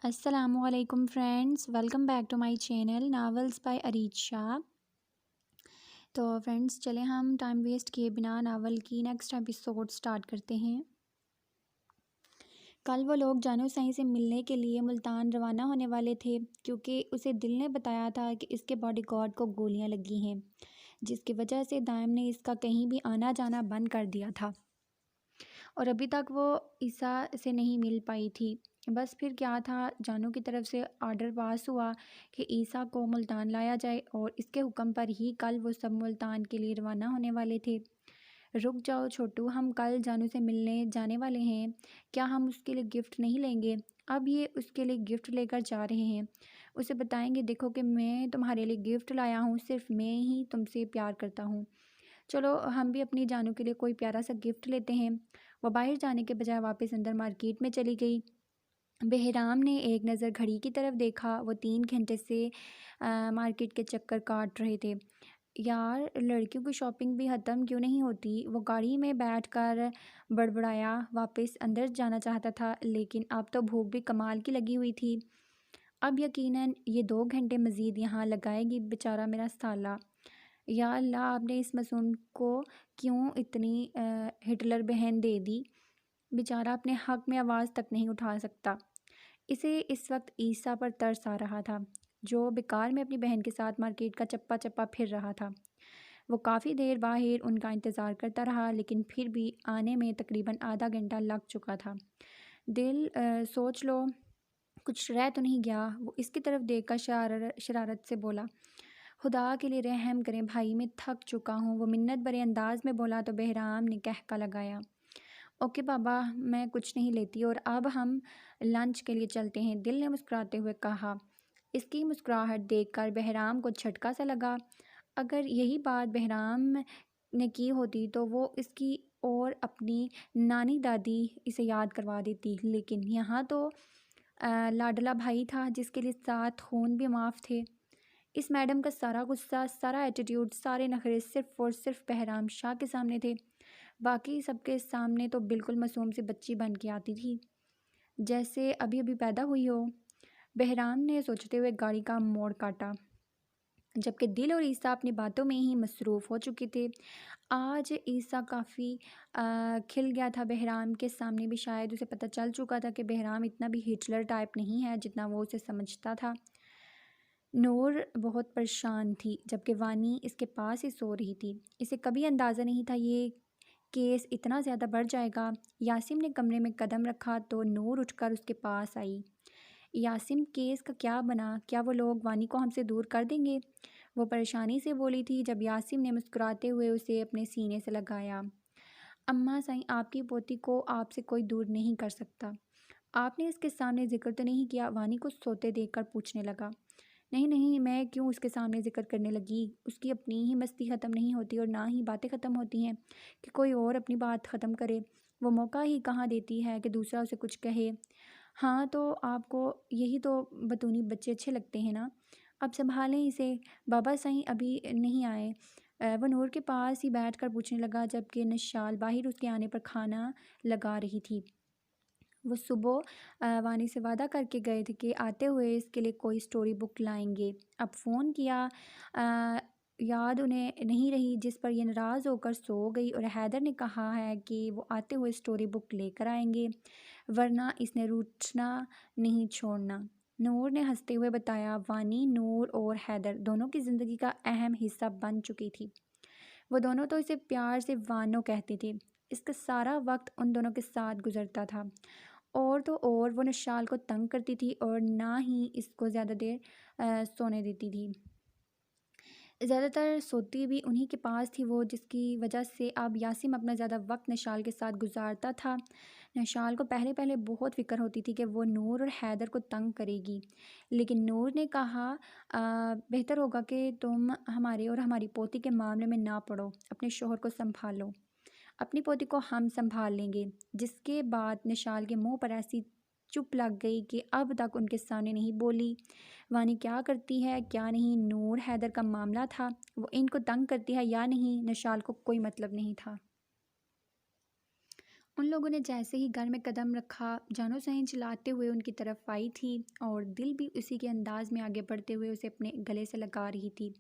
Assalamualaikum friends, welcome back to my channel novels by Areej Shah. तो friends चलें हम time waste किए बिना नावल की नेक्स्ट एपिसोड स्टार्ट करते हैं। कल वो लोग जानू साईं से मिलने के लिए मुल्तान रवाना होने वाले थे, क्योंकि उसे दिल ने बताया था कि इसके बॉडीगार्ड को गोलियां लगी हैं, जिसकी वजह से दायम ने इसका कहीं भी आना जाना बंद कर दिया था और अभी तक वो ईसा से नहीं मिल पाई थी। बस फिर क्या था, जानू की तरफ से ऑर्डर पास हुआ कि ईसा को मुल्तान लाया जाए और इसके हुक्म पर ही कल वो सब मुल्तान के लिए रवाना होने वाले थे। रुक जाओ छोटू, हम कल जानू से मिलने जाने वाले हैं, क्या हम उसके लिए गिफ्ट नहीं लेंगे? अब ये उसके लिए गिफ्ट लेकर जा रहे हैं। उसे बताएंगे, देखो कि मैं तुम्हारे लिए गिफ्ट लाया हूँ, सिर्फ मैं ही तुमसे प्यार करता हूँ। चलो हम भी अपनी जानू के लिए कोई प्यारा सा गिफ्ट लेते हैं। वो बाहर जाने के बजाय वापस अंदर मार्केट में चली गई। बेहराम ने एक नज़र घड़ी की तरफ देखा। वो 3 घंटे से मार्केट के चक्कर काट रहे थे। यार, लड़कियों की शॉपिंग भी ख़त्म क्यों नहीं होती? वो गाड़ी में बैठकर बड़बड़ाया। वापस अंदर जाना चाहता था, लेकिन अब तो भूख भी कमाल की लगी हुई थी। अब यकीनन ये 2 घंटे मज़ीद यहाँ लगाएगी बेचारा मेरा साला। या अल्लाह, आपने इस मासूम को क्यों इतनी हिटलर बहन दे दी? बेचारा अपने हक़ में आवाज़ तक नहीं उठा सकता। इसे इस वक्त ईसा पर तरस आ रहा था, जो बेकार में अपनी बहन के साथ मार्केट का चप्पा चप्पा फिर रहा था। वो काफ़ी देर बाहर उनका इंतज़ार करता रहा, लेकिन फिर भी आने में तकरीबन आधा घंटा लग चुका था। दिल सोच लो कुछ रह तो नहीं गया? वो इसकी तरफ देखकर शरारत से बोला। खुदा के लिए रहम करें भाई, मैं थक चुका हूँ, वो मिन्नत भरे अंदाज में बोला। तो बहराम ने कहका लगाया, ओके बाबा, मैं कुछ नहीं लेती और अब हम लंच के लिए चलते हैं, दिल ने मुस्कुराते हुए कहा। इसकी मुस्कुराहट देखकर बहराम को झटका सा लगा। अगर यही बात बहराम ने की होती तो वो इसकी और अपनी नानी दादी इसे याद करवा देती, लेकिन यहाँ तो लाडला भाई था जिसके लिए 7 खून भी माफ़ थे। इस मैडम का सारा गुस्सा, सारा एटीट्यूड, सारे नखरे सिर्फ़ और सिर्फ बहराम शाह के सामने थे। बाकी सबके सामने तो बिल्कुल मासूम सी बच्ची बन के आती थी, जैसे अभी अभी पैदा हुई हो। बहराम ने सोचते हुए गाड़ी का मोड़ काटा, जबकि दिल और ईसा अपनी बातों में ही मसरूफ़ हो चुके थे। आज ईसा काफ़ी खिल गया था। बहराम के सामने भी शायद उसे पता चल चुका था कि बहराम इतना भी हिटलर टाइप नहीं है जितना वो उसे समझता था। नूर बहुत परेशान थी, जबकि वानी इसके पास ही सो रही थी। इसे कभी अंदाज़ा नहीं था ये केस इतना ज़्यादा बढ़ जाएगा। यासिम ने कमरे में कदम रखा तो नूर उठकर उसके पास आई। यासिम, केस का क्या बना? क्या वो लोग वानी को हमसे दूर कर देंगे? वो परेशानी से बोली थी, जब यासिम ने मुस्कुराते हुए उसे अपने सीने से लगाया। अम्मा साईं, आपकी पोती को आपसे कोई दूर नहीं कर सकता। आपने इसके सामने जिक्र तो नहीं किया? वानी को सोते देखकर पूछने लगा। नहीं नहीं, मैं क्यों उसके सामने जिक्र करने लगी? उसकी अपनी ही मस्ती ख़त्म नहीं होती और ना ही बातें ख़त्म होती हैं कि कोई और अपनी बात ख़त्म करे। वो मौका ही कहाँ देती है कि दूसरा उसे कुछ कहे। हाँ, तो आपको यही तो बतूनी बच्चे अच्छे लगते हैं ना? अब संभालें इसे। बाबा साईं अभी नहीं आए? वो नूर के पास ही बैठकर पूछने लगा, जबकि नशाल बाहर उसके आने पर खाना लगा रही थी। वो सुबह वानी से वादा करके गए थे कि आते हुए इसके लिए कोई स्टोरी बुक लाएंगे। अब फ़ोन किया, अ, याद उन्हें नहीं रही, जिस पर यह नाराज़ होकर सो गई। और हैदर ने कहा है कि वो आते हुए स्टोरी बुक लेकर आएंगे, वरना इसने रूठना नहीं छोड़ना। नूर ने हंसते हुए बताया। वानी, नूर और हैदर दोनों की ज़िंदगी का अहम हिस्सा बन चुकी थी। वो दोनों तो इसे प्यार से वानो कहते थे। इसका सारा वक्त उन दोनों के साथ गुजरता था। और तो और वो निशाल को तंग करती थी और ना ही इसको ज़्यादा देर सोने देती थी। ज़्यादातर सोती भी उन्हीं के पास थी वो, जिसकी वजह से अब यासिम अपना ज़्यादा वक्त निशाल के साथ गुजारता था। निशाल को पहले पहले बहुत फ़िक्र होती थी कि वो नूर और हैदर को तंग करेगी, लेकिन नूर ने कहा, बेहतर होगा कि तुम हमारे और हमारी पोती के मामले में ना पड़ो, अपने शोहर को संभालो, अपनी पोती को हम संभाल लेंगे। जिसके बाद निशाल के मुंह पर ऐसी चुप लग गई कि अब तक उनके सामने नहीं बोली। वानी क्या करती है क्या नहीं, नूर हैदर का मामला था। वो इनको तंग करती है या नहीं, निशाल को कोई मतलब नहीं था। उन लोगों ने जैसे ही घर में कदम रखा, जानो साईं चिल्लाते हुए उनकी तरफ आई थी और दिल भी उसी के अंदाज में आगे बढ़ते हुए उसे अपने गले से लगा रही थी।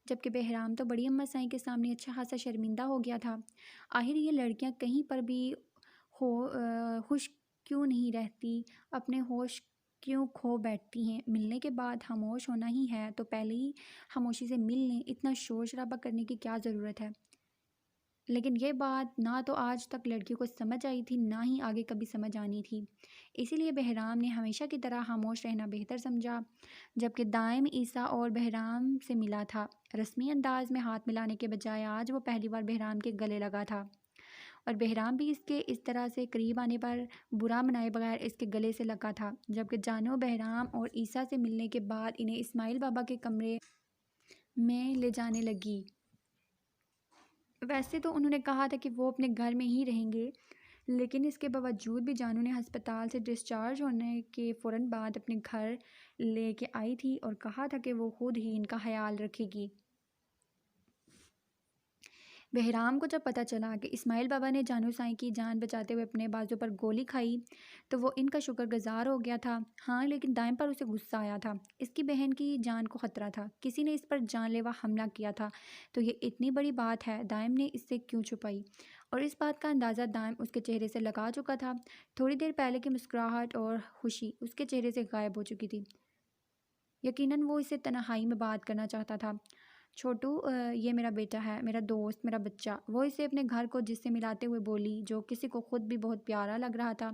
जबकि बहराम तो बड़ी अम्मा साईं के सामने अच्छा खासा शर्मिंदा हो गया था। आखिर ये लड़कियां कहीं पर भी खुश क्यों नहीं रहती, अपने होश क्यों खो बैठती हैं? मिलने के बाद खामोश होना ही है तो पहले ही खामोशी से मिल लें, इतना शोर शराबा करने की क्या ज़रूरत है? लेकिन ये बात ना तो आज तक लड़कियों को समझ आई थी, ना ही आगे कभी समझ आनी थी। इसीलिए बहराम ने हमेशा की तरह खामोश रहना बेहतर समझा। जबकि दाइम ईसा और बहराम से मिला था, रस्मी अंदाज में हाथ मिलाने के बजाय आज वो पहली बार बहराम के गले लगा था। और बहराम भी इसके इस तरह से करीब आने पर बुरा मनाए बगैर इसके गले से लगा था। जबकि जानो बहराम और ईसा से मिलने के बाद इन्हें इस्माइल बाबा के कमरे में ले जाने लगी। वैसे तो उन्होंने कहा था कि वो अपने घर में ही रहेंगे, लेकिन इसके बावजूद भी जानू ने अस्पताल से डिस्चार्ज होने के फ़ौरन बाद अपने घर लेके आई थी और कहा था कि वो खुद ही इनका ख्याल रखेगी। बहराम को जब पता चला कि इस्माइल बाबा ने जानू साईं की जान बचाते हुए अपने बाजू पर गोली खाई, तो वो इनका शुक्रगुजार हो गया था। हाँ, लेकिन दाइम पर उसे गुस्सा आया था। इसकी बहन की जान को खतरा था, किसी ने इस पर जानलेवा हमला किया था। तो ये इतनी बड़ी बात है, दाइम ने इससे क्यों छुपाई? और इस बात का अंदाज़ा दाइम उसके चेहरे से लगा चुका था। थोड़ी देर पहले की मुस्कुराहट और खुशी उसके चेहरे से गायब हो चुकी थी। यकीनन वो इसे तन्हाई में बात करना चाहता था। छोटू, ये मेरा बेटा है, मेरा दोस्त, मेरा बच्चा। वो इसे अपने घर को जिससे मिलाते हुए बोली, जो किसी को खुद भी बहुत प्यारा लग रहा था,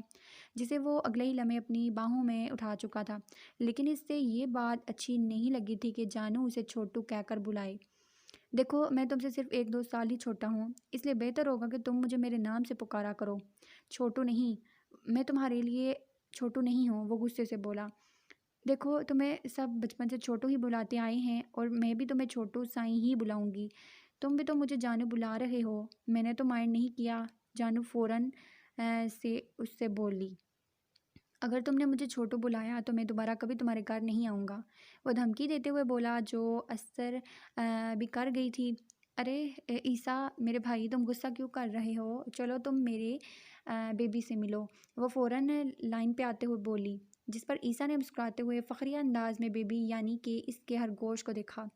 जिसे वो अगले ही लम्हे अपनी बाहों में उठा चुका था। लेकिन इससे ये बात अच्छी नहीं लगी थी कि जानू उसे छोटू कहकर बुलाए। देखो, मैं तुमसे सिर्फ 1-2 साल ही छोटा हूँ, इसलिए बेहतर होगा कि तुम मुझे मेरे नाम से पुकारा करो, छोटू नहीं। मैं तुम्हारे लिए छोटू नहीं हूँ, वो गुस्से से बोला। देखो, तुम्हें सब बचपन से छोटू ही बुलाते आए हैं और मैं भी तुम्हें छोटू साईं ही बुलाऊंगी। तुम भी तो मुझे जानू बुला रहे हो, मैंने तो माइंड नहीं किया। जानू फ़ौरन से उससे बोली, अगर तुमने मुझे छोटू बुलाया तो मैं दोबारा कभी तुम्हारे घर नहीं आऊँगा। वो धमकी देते हुए बोला, जो असर भी कर गई थी। अरे ईसा मेरे भाई, तुम गुस्सा क्यों कर रहे हो? चलो तुम मेरे बेबी से मिलो। वो फ़ौरन लाइन पे आते हुए बोली, जिस पर ईसा ने मुस्कुराते हुए फ़खरिया अंदाज में बेबी यानी कि इसके खरगोश को देखा।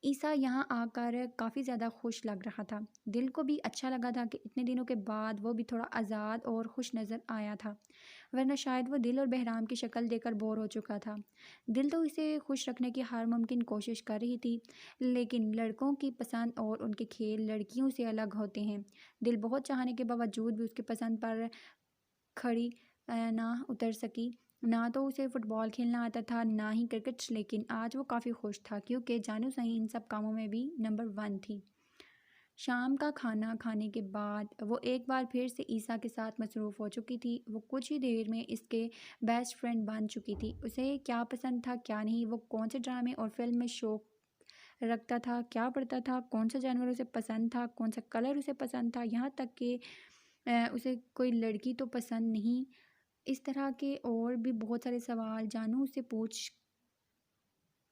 ईसा यहाँ आकर काफ़ी ज़्यादा खुश लग रहा था। दिल को भी अच्छा लगा था कि इतने दिनों के बाद वो भी थोड़ा आज़ाद और खुश नज़र आया था, वरना शायद वो दिल और बहराम की शक्ल देखकर बोर हो चुका था। दिल तो इसे खुश रखने की हर मुमकिन कोशिश कर रही थी, लेकिन लड़कों की पसंद और उनके खेल लड़कियों से अलग होते हैं। दिल बहुत चाहने के बावजूद भी उसकी पसंद पर खड़ी ना उतर सकी। ना तो उसे फुटबॉल खेलना आता था, ना ही क्रिकेट, लेकिन आज वो काफ़ी खुश था क्योंकि जानू सही इन सब कामों में भी नंबर 1 थी। शाम का खाना खाने के बाद वो एक बार फिर से ईसा के साथ मसरूफ़ हो चुकी थी। वो कुछ ही देर में इसके बेस्ट फ्रेंड बन चुकी थी। उसे क्या पसंद था, क्या नहीं, वो कौन से ड्रामे और फिल्म में शौक रखता था, क्या पढ़ता था, कौन सा जानवर उसे पसंद था, कौन सा कलर उसे पसंद था, यहाँ तक कि उसे कोई लड़की तो पसंद नहीं। इस तरह के और भी बहुत सारे सवाल जानू उससे पूछ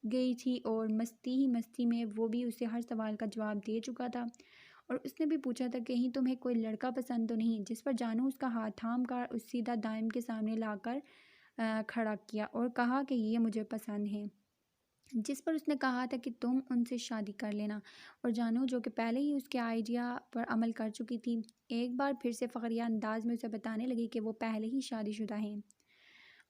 गई थी और मस्ती ही मस्ती में वो भी उसे हर सवाल का जवाब दे चुका था। और उसने भी पूछा था, कहीं तुम्हें कोई लड़का पसंद तो नहीं? जिस पर जानू उसका हाथ थाम कर उस सीधा दाइम के सामने लाकर खड़ा किया और कहा कि ये मुझे पसंद है। जिस पर उसने कहा था कि तुम उनसे शादी कर लेना। और जानू, जो कि पहले ही उसके आइडिया पर अमल कर चुकी थी, एक बार फिर से फ़खरिया अंदाज में उसे बताने लगी कि वो पहले ही शादीशुदा हैं।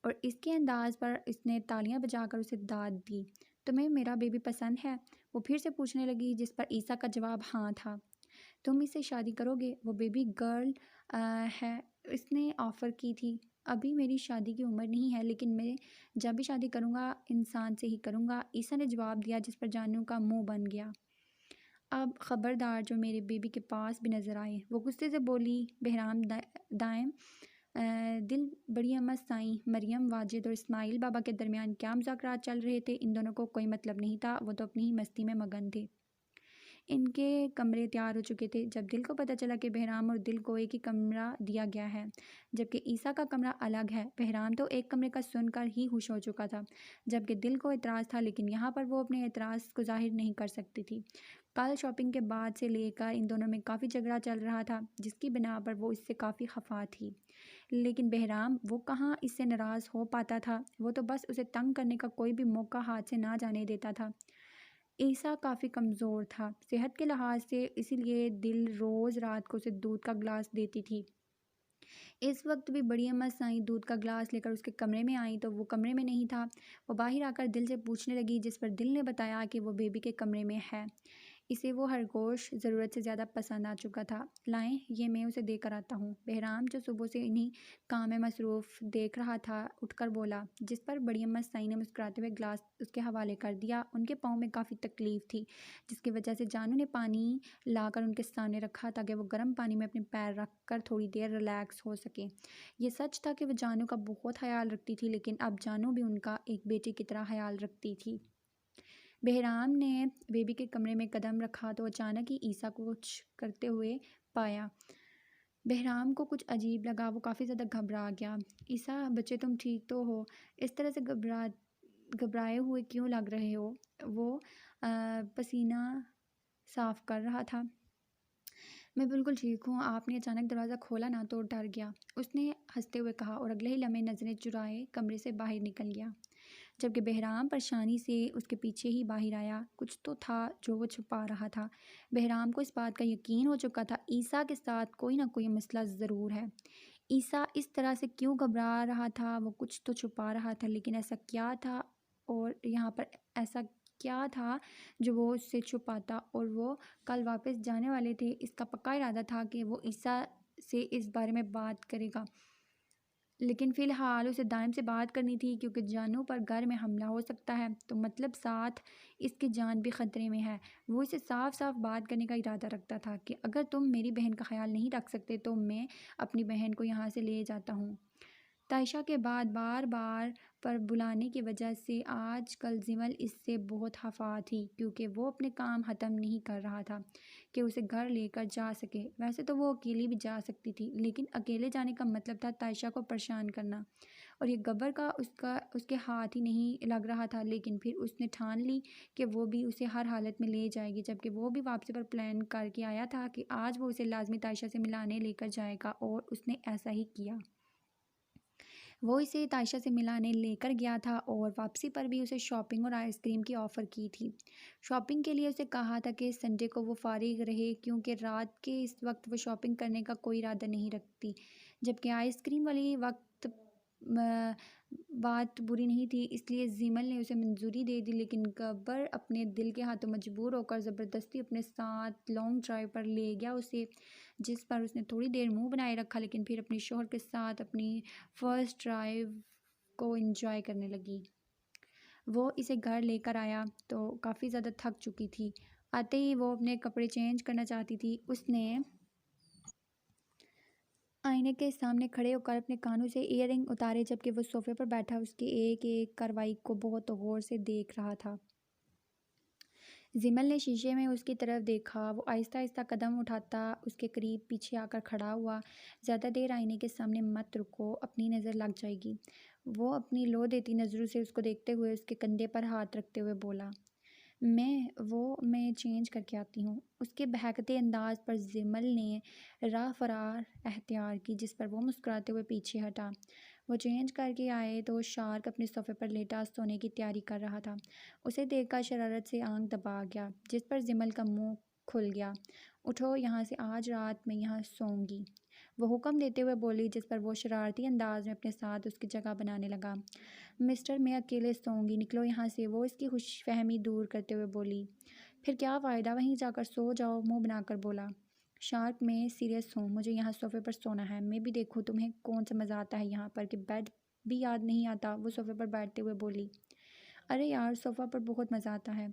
और इसके अंदाज पर इसने तालियां बजाकर उसे दाद दी। तुम्हें मेरा बेबी पसंद है? वो फिर से पूछने लगी, जिस पर ईसा का जवाब हाँ था। तुम इससे शादी करोगे? वो बेबी गर्ल है, इसने ऑफ़र की थी। अभी मेरी शादी की उम्र नहीं है, लेकिन मैं जब भी शादी करूँगा इंसान से ही करूँगा, ईसा ने जवाब दिया, जिस पर जानू का मुंह बन गया। अब खबरदार जो मेरे बेबी के पास भी नज़र आए, वो गुस्से से बोली। बहराम दाएम दिल बड़ी अम्मा साईं मरियम वाजिद और इस्माइल बाबा के दरमियान क्या मुज़ाकरात चल रहे थे, इन दोनों को कोई मतलब नहीं था, वो तो अपनी ही मस्ती में मगन थे। इनके कमरे तैयार हो चुके थे जब दिल को पता चला कि बहराम और दिल को एक ही कमरा दिया गया है, जबकि ईसा का कमरा अलग है। बहराम तो एक कमरे का सुनकर ही खुश हो चुका था, जबकि दिल को एतराज़ था, लेकिन यहाँ पर वो अपने एतराज़ को जाहिर नहीं कर सकती थी। कल शॉपिंग के बाद से लेकर इन दोनों में काफ़ी झगड़ा चल रहा था, जिसकी बिना पर वो इससे काफ़ी खफा थी। लेकिन बहराम वो कहाँ इससे नाराज़ हो पाता था, वो तो बस उसे तंग करने का कोई भी मौका हाथ से ना जाने देता था। ईसा काफ़ी कमज़ोर था सेहत के लिहाज से, इसीलिए दिल रोज़ रात को उसे दूध का गिलास देती थी। इस वक्त भी बड़ी अम्मा साईं दूध का गिलास लेकर उसके कमरे में आई तो वो कमरे में नहीं था। वो बाहर आकर दिल से पूछने लगी, जिस पर दिल ने बताया कि वो बेबी के कमरे में है। इसे वो खरगोश ज़रूरत से ज़्यादा पसंद आ चुका था। लाएं, ये मैं उसे देकर आता हूँ। बहराम जो सुबह से इन्हीं काम में मसरूफ़ देख रहा था उठकर बोला, जिस पर बड़ी अम्मा साईं ने मुस्कुराते हुए गिलास उसके हवाले कर दिया। उनके पाँव में काफ़ी तकलीफ़ थी, जिसकी वजह से जानू ने पानी लाकर उनके सामने रखा ताकि वो गर्म पानी में अपने पैर रख कर थोड़ी देर रिलैक्स हो सके। ये सच था कि वो जानू का बहुत ख्याल रखती थी, लेकिन अब जानू भी उनका एक बेटी की तरह ख्याल रखती थी। बहराम ने बेबी के कमरे में कदम रखा तो अचानक ही ईसा को कुछ करते हुए पाया। बहराम को कुछ अजीब लगा, वो काफ़ी ज़्यादा घबरा गया। ईसा बच्चे, तुम ठीक तो हो? इस तरह से घबराए हुए क्यों लग रहे हो? वो पसीना साफ कर रहा था। मैं बिल्कुल ठीक हूँ। आपने अचानक दरवाज़ा खोला ना तो डर गया, उसने हंसते हुए कहा, और अगले ही लम्हे नज़रें चुराए कमरे से बाहर निकल गया। जबकि बहराम परेशानी से उसके पीछे ही बाहर आया। कुछ तो था जो वो छुपा रहा था। बहराम को इस बात का यकीन हो चुका था, ईसा के साथ कोई ना कोई मसला ज़रूर है। ईसा इस तरह से क्यों घबरा रहा था? वो कुछ तो छुपा रहा था, लेकिन ऐसा क्या था? और यहाँ पर ऐसा क्या था जो वो उससे छुपाता? और वो कल वापस जाने वाले थे, इसका पक्का इरादा था कि वो ईसा से इस बारे में बात करेगा, लेकिन फ़िलहाल उसे दाइम से बात करनी थी, क्योंकि जानू पर घर में हमला हो सकता है, तो मतलब साथ इसकी जान भी ख़तरे में है। वो इसे साफ साफ बात करने का इरादा रखता था कि अगर तुम मेरी बहन का ख्याल नहीं रख सकते तो मैं अपनी बहन को यहाँ से ले जाता हूँ। तायशा के बाद बार बार पर बुलाने की वजह से आज कल जिमल इससे बहुत खफा थी, क्योंकि वो अपने काम ख़त्म नहीं कर रहा था कि उसे घर लेकर जा सके। वैसे तो वो अकेली भी जा सकती थी, लेकिन अकेले जाने का मतलब था तायशा को परेशान करना, और ये गब्बर का उसके हाथ ही नहीं लग रहा था। लेकिन फिर उसने ठान ली कि वो भी उसे हर हालत में ले जाएगी, जबकि वो भी वापसी पर प्लान करके आया था कि आज वो उसे लाजमी तायशा से मिलाने लेकर जाएगा, और उसने ऐसा ही किया। वो इसे तायशा से मिलाने लेकर गया था और वापसी पर भी उसे शॉपिंग और आइसक्रीम की ऑफ़र की थी। शॉपिंग के लिए उसे कहा था कि संडे को वो फारिग रहे, क्योंकि रात के इस वक्त वो शॉपिंग करने का कोई इरादा नहीं रखती। जबकि आइसक्रीम वाली बात बुरी नहीं थी, इसलिए जिमल ने उसे मंजूरी दे दी। लेकिन गब्बर अपने दिल के हाथों मजबूर होकर ज़बरदस्ती अपने साथ लॉन्ग ड्राइव पर ले गया उसे, जिस पर उसने थोड़ी देर मुंह बनाए रखा, लेकिन फिर अपने शौहर के साथ अपनी फ़र्स्ट ड्राइव को एंजॉय करने लगी। वो इसे घर लेकर आया तो काफ़ी ज़्यादा थक चुकी थी। आते ही वो अपने कपड़े चेंज करना चाहती थी। उसने आईने के सामने खड़े होकर अपने कानों से ईयररिंग उतारे, जबकि वो सोफे पर बैठा उसकी एक एक कार्रवाई को बहुत गौर से देख रहा था। जिमल ने शीशे में उसकी तरफ देखा। वो आहिस्ता आहिस्ता कदम उठाता उसके करीब पीछे आकर खड़ा हुआ। ज़्यादा देर आईने के सामने मत रुको, अपनी नज़र लग जाएगी। वो अपनी लो देती नज़रों से उसको देखते हुए उसके कंधे पर हाथ रखते हुए बोला, मैं चेंज करके आती हूँ। उसके बहकते अंदाज पर जिमल ने राह फरार एहतियार की, जिस पर वो मुस्कुराते हुए पीछे हटा। वो चेंज करके आए तो शार्क अपने सोफे पर लेटा सोने की तैयारी कर रहा था। उसे देखकर शरारत से आंख दबा गया, जिस पर जिमल का मुंह खुल गया। उठो यहाँ से, आज रात मैं यहाँ सोऊंगी, वो हुक्म देते हुए बोली, जिस पर वो शरारती अंदाज में अपने साथ उसकी जगह बनाने लगा। मिस्टर, मैं अकेले सोऊंगी, निकलो यहाँ से, वो इसकी खुशफहमी दूर करते हुए बोली। फिर क्या फ़ायदा, वहीं जाकर सो जाओ, मुंह बनाकर बोला शार्क। मैं सीरियस हूँ, मुझे यहाँ सोफे पर सोना है। मैं भी देखूँ तुम्हें कौन सा मज़ा आता है यहाँ पर, कि बेड भी याद नहीं आता, वो सोफे पर बैठते हुए बोली। अरे यार, सोफ़ा पर बहुत मज़ा आता है,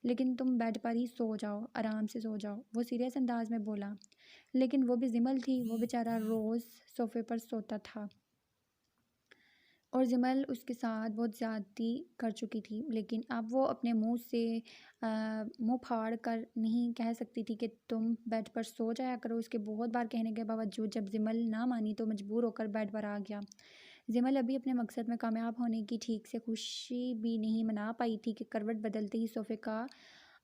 लेकिन तुम बेड पर ही सो जाओ, आराम से सो जाओ, वो सीरियस अंदाज में बोला। लेकिन वो भी जिमल थी, वो बेचारा रोज़ सोफे पर सोता था। और जिमल उसके साथ बहुत ज़्यादती कर चुकी थी, लेकिन अब वो अपने मुँह से मुँह फाड़ कर नहीं कह सकती थी कि तुम बेड पर सो जाया करो। उसके बहुत बार कहने के बावजूद जब जिमल ना मानी तो मजबूर होकर बेड पर आ गया। जिमल अभी अपने मकसद में कामयाब होने की ठीक से खुशी भी नहीं मना पाई थी कि करवट बदलते ही सोफ़े का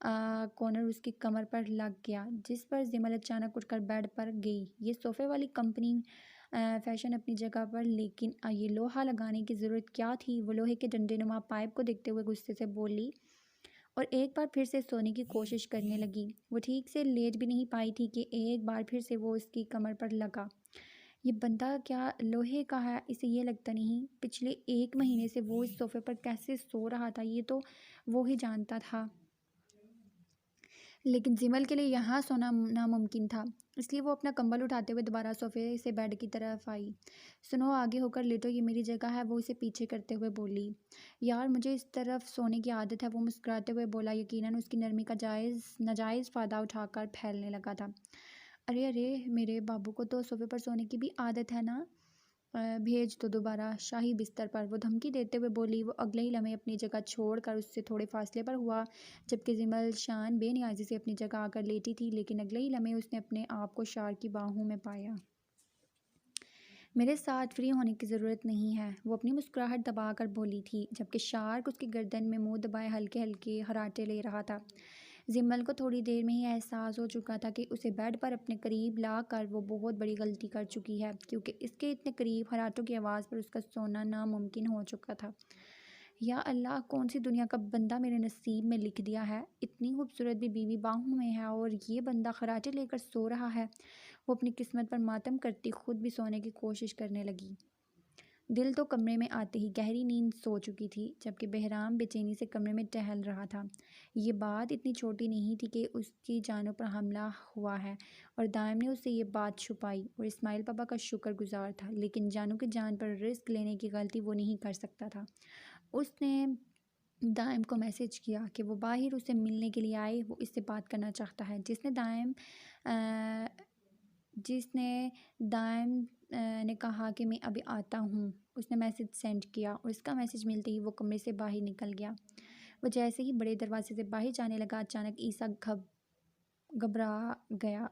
कॉर्नर उसकी कमर पर लग गया, जिस पर जिमल अचानक उठकर बेड पर गई। ये सोफ़े वाली कंपनी फ़ैशन अपनी जगह पर, लेकिन ये लोहा लगाने की ज़रूरत क्या थी? वो लोहे के डंडे-नुमा पाइप को देखते हुए गुस्से से बोली और एक बार फिर से सोने की कोशिश करने लगी। वो ठीक से लेट भी नहीं पाई थी कि एक बार फिर से वो उसकी कमर पर लगा। ये बंदा क्या लोहे का है? इसे ये लगता नहीं। पिछले 1 महीने से वो इस सोफ़े पर कैसे सो रहा था, ये तो वो ही जानता था। लेकिन जिमल के लिए यहाँ सोना नामुमकिन था, इसलिए वो अपना कंबल उठाते हुए दोबारा सोफ़े से बेड की तरफ आई। सुनो, आगे होकर लेटो, ये मेरी जगह है, वो उसे पीछे करते हुए बोली। यार, मुझे इस तरफ सोने की आदत है, वो मुस्कुराते हुए बोला, यकीनन उसकी नरमी का नाजायज़ फ़ायदा उठाकर फैलने लगा था। अरे अरे, मेरे बाबू को तो सोफ़े पर सोने की भी आदत है ना। भेज दो दोबारा शाही बिस्तर पर, वो धमकी देते हुए बोली। वो अगले ही लम्हे अपनी जगह छोड़कर उससे थोड़े फासले पर हुआ, जबकि जिमल शान बेनियाजी से अपनी जगह आकर लेटी थी, लेकिन अगले ही लम्हे उसने अपने आप को शार की बाहों में पाया। मेरे साथ फ्री होने की ज़रूरत नहीं है, वो अपनी मुस्कुराहट दबाकर बोली थी, जबकि शार्क उसकी गर्दन में मुंह दबाए हल्के हल्के हराटे ले रहा था। जिम्मल को थोड़ी देर में ही एहसास हो चुका था कि उसे बेड पर अपने करीब ला कर वो बहुत बड़ी गलती कर चुकी है, क्योंकि इसके इतने करीब हराटों की आवाज़ पर उसका सोना नामुमकिन हो चुका था। या अल्लाह, कौन सी दुनिया का बंदा मेरे नसीब में लिख दिया है। इतनी खूबसूरत भी बीवी बाहों में है और ये बंदा खराटे लेकर सो रहा है। वो अपनी किस्मत पर मातम करती खुद भी सोने की कोशिश करने लगी। दिल तो कमरे में आते ही गहरी नींद सो चुकी थी, जबकि बहराम बेचैनी से कमरे में टहल रहा था। ये बात इतनी छोटी नहीं थी कि उसकी जानों पर हमला हुआ है, और दाइम ने उससे ये बात छुपाई और इस्माइल पापा का शुक्रगुजार था, लेकिन जानू की जान पर रिस्क लेने की गलती वो नहीं कर सकता था। उसने दाइम को मैसेज किया कि वो बाहिर उसे मिलने के लिए आए, वो इससे बात करना चाहता है। जिसने दाइम ने कहा कि मैं अभी आता हूँ। उसने मैसेज सेंड किया और इसका मैसेज मिलते ही वो कमरे से बाहर निकल गया। वो जैसे ही बड़े दरवाजे से बाहर जाने लगा, अचानक ईसा घबरा गया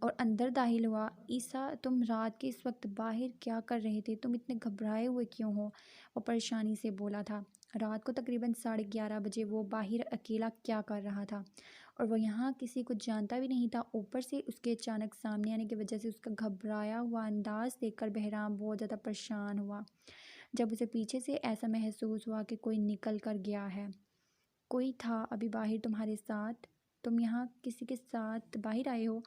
और अंदर दाखिल हुआ। ईसा, तुम रात के इस वक्त बाहर क्या कर रहे थे? तुम इतने घबराए हुए क्यों हो? वो परेशानी से बोला था। रात को तकरीबन 11:30 बजे वो बाहर अकेला क्या कर रहा था, और वो यहाँ किसी को जानता भी नहीं था। ऊपर से उसके अचानक सामने आने की वजह से उसका घबराया हुआ अंदाज देखकर बहराम बहुत ज़्यादा परेशान हुआ। जब उसे पीछे से ऐसा महसूस हुआ कि कोई निकल कर गया है। कोई था अभी बाहर तुम्हारे साथ? तुम यहाँ किसी के साथ बाहर आए हो?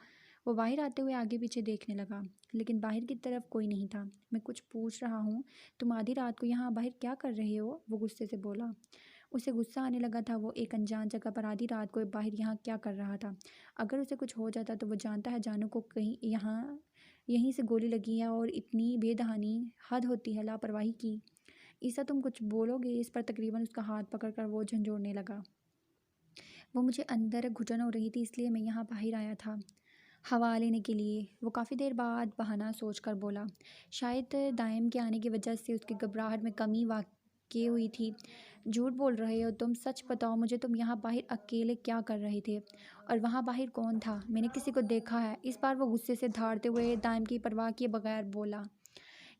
वो बाहर आते हुए आगे पीछे देखने लगा, लेकिन बाहर की तरफ कोई नहीं था। मैं कुछ पूछ रहा हूँ, तुम आधी रात को यहाँ बाहर क्या कर रहे हो? वो गुस्से से बोला। उसे गुस्सा आने लगा था। वो एक अनजान जगह पर आधी रात को बाहर यहाँ क्या कर रहा था? अगर उसे कुछ हो जाता तो वो जानता है जानू को कहीं यहीं से गोली लगी है, और इतनी बेदहानी हद होती है लापरवाही की। ईसा, तुम कुछ बोलोगे? इस पर तकरीबन उसका हाथ पकड़कर वो झंझोड़ने लगा। वो मुझे अंदर घुटन हो रही थी, इसलिए मैं यहाँ बाहर आया था हवा लेने के लिए। वो काफ़ी देर बाद बहाना सोचकर बोला। शायद दाइम के आने की वजह से उसकी घबराहट में कमी वाक़ई हुई थी। झूठ बोल रहे हो तुम, सच बताओ मुझे, तुम यहाँ बाहर अकेले क्या कर रहे थे? और वहाँ बाहर कौन था? मैंने किसी को देखा है। इस बार वो गुस्से से धारते हुए दाइम की परवाह किए बगैर बोला।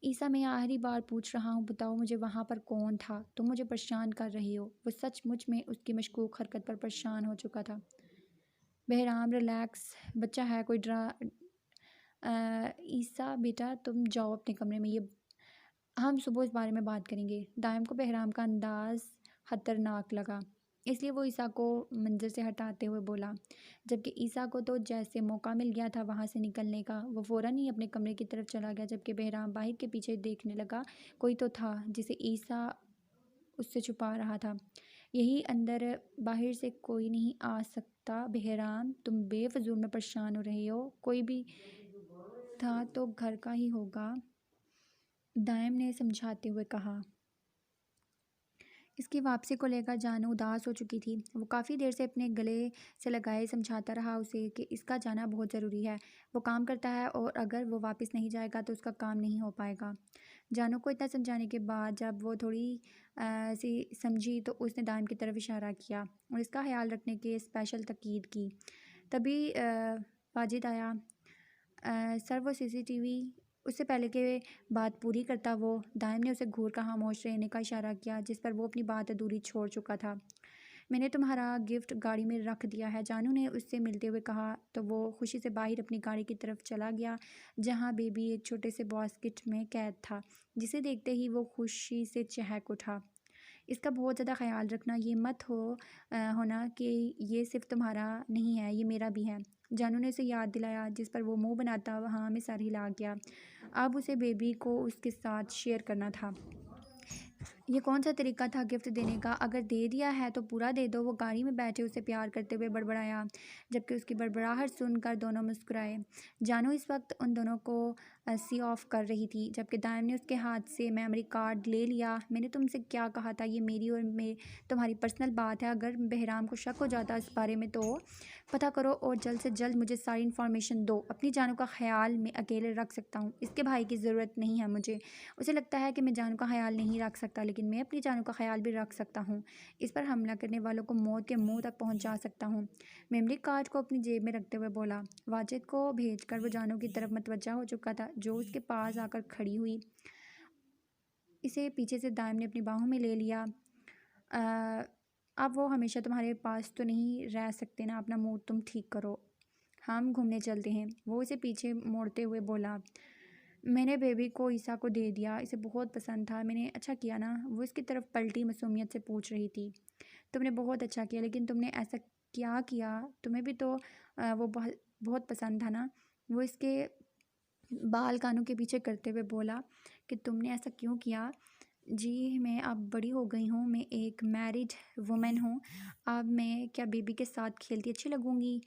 ईसा, मैं आखिरी बार पूछ रहा हूँ, बताओ मुझे, वहाँ पर कौन था? तुम मुझे परेशान कर रही हो। वो सचमुच में उसकी मशकूक हरकत पर परेशान हो चुका था। बहराम, रिलैक्स, बच्चा है, कोई ईसा बेटा, तुम जाओ अपने कमरे में, ये हम सुबह इस बारे में बात करेंगे। दाइम को बहराम का अंदाज खतरनाक लगा, इसलिए वो ईसा को मंजर से हटाते हुए बोला, जबकि ईसा को तो जैसे मौका मिल गया था वहाँ से निकलने का। वो फ़ौरन ही अपने कमरे की तरफ चला गया, जबकि बहराम बाहर के पीछे देखने लगा। कोई तो था जिसे ईसा उससे छुपा रहा था। यही अंदर, बाहर से कोई नहीं आ सकता। बहराम, तुम बेफजूल में परेशान हो रहे हो। कोई भी था तो घर का ही होगा, दाइम ने समझाते हुए कहा। इसकी वापसी को लेकर जानू उदास हो चुकी थी। वो काफ़ी देर से अपने गले से लगाए समझाता रहा उसे कि इसका जाना बहुत ज़रूरी है। वो काम करता है और अगर वो वापस नहीं जाएगा तो उसका काम नहीं हो पाएगा। जानू को इतना समझाने के बाद जब वो थोड़ी सी समझी तो उसने दाइम की तरफ इशारा किया और इसका ख्याल रखने की स्पेशल ताकीद की। तभी वाजिद आया। सर वो सीसीटीवी। उससे पहले कि बात पूरी करता वो दाइम ने उसे घूर कर खामोश रहने का इशारा किया, जिस पर वो अपनी बात अधूरी छोड़ चुका था। मैंने तुम्हारा गिफ्ट गाड़ी में रख दिया है, जानू ने उससे मिलते हुए कहा। तो वो खुशी से बाहर अपनी गाड़ी की तरफ चला गया, जहाँ बेबी एक छोटे से बास्केट में कैद था, जिसे देखते ही वो खुशी से चहक उठा। इसका बहुत ज़्यादा ख्याल रखना, ये मत होना कि ये सिर्फ तुम्हारा नहीं है, ये मेरा भी है, जानू ने उसे याद दिलाया, जिस पर वो मुंह बनाता हाँ में सर हिला गया। अब उसे बेबी को उसके साथ शेयर करना था। ये कौन सा तरीका था गिफ्ट देने का? अगर दे दिया है तो पूरा दे दो। वो गाड़ी में बैठे उसे प्यार करते हुए बड़बड़ाया, जबकि उसकी बड़बड़ाहट सुनकर दोनों मुस्कुराए। जानू इस वक्त उन दोनों को सी ऑफ कर रही थी, जबकि दाइम ने उसके हाथ से मेमोरी कार्ड ले लिया। मैंने तुमसे क्या कहा था, ये मेरी और तुम्हारी पर्सनल बात है। अगर बहराम को शक हो जाता इस बारे में तो पता करो और जल्द से जल्द मुझे सारी इन्फॉर्मेशन दो। अपनी जानू का ख्याल मैं अकेले रख सकता हूँ, इसके भाई की ज़रूरत नहीं है मुझे। उसे लगता है कि मैं जानू का ख्याल नहीं रख सकता, लेकिन मैं अपनी जानू का ख्याल भी रख सकता हूँ। इस पर हमला करने वालों को मौत के मुंह तक पहुँचा सकता हूँ। मेमोरी कार्ड को अपनी जेब में रखते हुए बोला। वाजिद को भेजकर वो जानू की तरफ मतवज्जा हो चुका था, जो उसके पास आकर खड़ी हुई। इसे पीछे से दाइम ने अपनी बाहों में ले लिया। अब वो हमेशा तुम्हारे पास तो नहीं रह सकते ना, अपना मूड तुम ठीक करो, हम घूमने चलते हैं। वो इसे पीछे मोड़ते हुए बोला। मैंने बेबी को ईसा को दे दिया, इसे बहुत पसंद था, मैंने अच्छा किया ना? वो इसकी तरफ पलटी मासूमियत से पूछ रही थी। तुमने बहुत अच्छा किया, लेकिन तुमने ऐसा क्या किया? तुम्हें भी तो वो बहुत बहुत पसंद था ना? वो इसके बाल कानों के पीछे करते हुए बोला कि तुमने ऐसा क्यों किया? जी मैं अब बड़ी हो गई हूँ, मैं एक मैरिड वुमेन हूँ। अब मैं क्या बेबी के साथ खेलती अच्छी लगूंगी?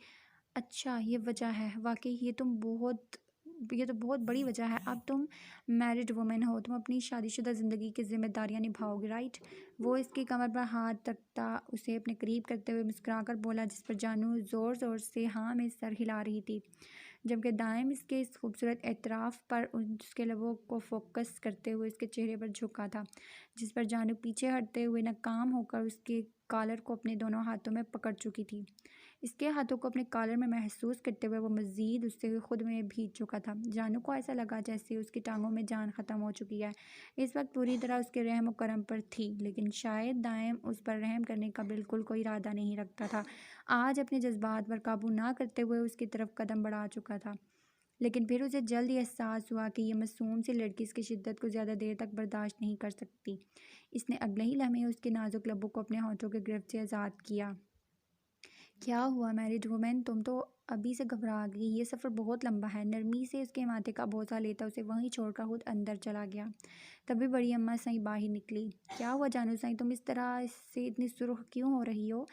अच्छा ये वजह है, वाकई ये तो बहुत बड़ी वजह है। अब तुम मैरिड वुमेन हो, तुम अपनी शादीशुदा ज़िंदगी की जिम्मेदारियां निभाओगे, राइट? वो इसकी कमर पर हाथ रखता उसे अपने करीब करते हुए मुस्कुराकर बोला, जिस पर जानू ज़ोर ज़ोर से हाँ में सर हिला रही थी, जबकि दाइम इसके इस खूबसूरत एतराफ़ पर उसके लबों को फोकस करते हुए उसके चेहरे पर झुका था, जिस पर जानू पीछे हटते हुए नाकाम होकर उसके कॉलर को अपने दोनों हाथों में पकड़ चुकी थी। इसके हाथों को अपने कॉलर में महसूस करते हुए वो मज़ीद उससे खुद में भीग चुका था। जानू को ऐसा लगा जैसे उसकी टांगों में जान ख़त्म हो चुकी है। इस वक्त पूरी तरह उसके रहम और करम पर थी, लेकिन शायद दाइम उस पर रहम करने का बिल्कुल कोई इरादा नहीं रखता था। आज अपने जज्बात पर काबू ना करते हुए उसकी तरफ कदम बढ़ा चुका था, लेकिन फिर उसे जल्द ही एहसास हुआ कि यह मासूम सी लड़की इसकी शिद्दत को ज़्यादा देर तक बर्दाश्त नहीं कर सकती। इसने अगले ही लम्हे उसके नाजुक लबों को अपने होठों के गिरफ्त से आज़ाद किया। क्या हुआ मैरिड वुमेन, तुम तो अभी से घबरा गई? ये सफ़र बहुत लंबा है। नरमी से उसके माथे का बोझा लेता उसे वहीं छोड़कर खुद अंदर चला गया। तभी बड़ी अम्मा सही बाहर निकली। क्या हुआ जानू सही, तुम इस तरह से इतनी सुर्ख क्यों हो रही हो?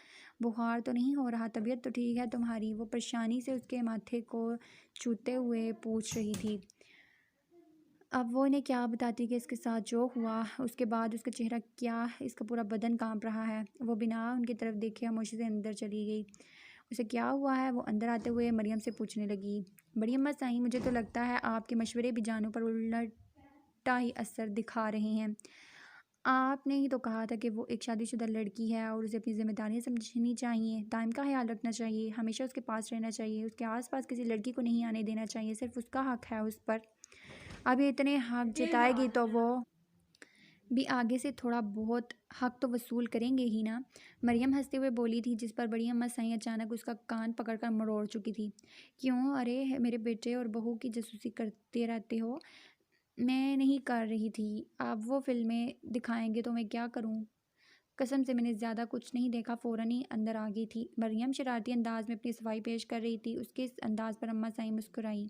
बुखार तो नहीं हो रहा? तबीयत तो ठीक है तुम्हारी? वो परेशानी से उसके माथे को छूते हुए पूछ रही थी। अब वो इन्हें क्या बताती कि इसके साथ जो हुआ उसके बाद उसका चेहरा क्या, इसका पूरा बदन कांप रहा है। वो बिना उनकी तरफ देखे खामोशी से अंदर चली गई। उसे क्या हुआ है? वो अंदर आते हुए मरियम से पूछने लगी। बड़ी अम्मा साईं, मुझे तो लगता है आपके मशवरे भी जानू पर उल्टा ही असर दिखा रहे हैं। आपने ही तो कहा था कि वो एक शादीशुदा लड़की है और उसे अपनी जिम्मेदारियां समझनी चाहिए, टाइम का ख्याल रखना चाहिए, हमेशा उसके पास रहना चाहिए, उसके आसपास किसी लड़की को नहीं आने देना चाहिए, सिर्फ उसका हक है उस पर। अब ये इतने हक जताएगी तो वो भी आगे से थोड़ा बहुत हक तो वसूल करेंगे ही ना। मरियम हंसते हुए बोली थी, जिस पर बड़ी अम्मा साईं अचानक उसका कान पकड़कर मरोड़ चुकी थी। क्यों? अरे मेरे बेटे और बहू की जासूसी करते रहते हो। मैं नहीं कर रही थी। अब वो फिल्में दिखाएंगे तो मैं क्या करूं? कसम से मैंने ज़्यादा कुछ नहीं देखा, फ़ौरन ही अंदर आ गई थी। मरियम शरारती अंदाज में अपनी सफाई पेश कर रही थी। उसके इस अंदाज पर अम्मा साईं मुस्कुराई।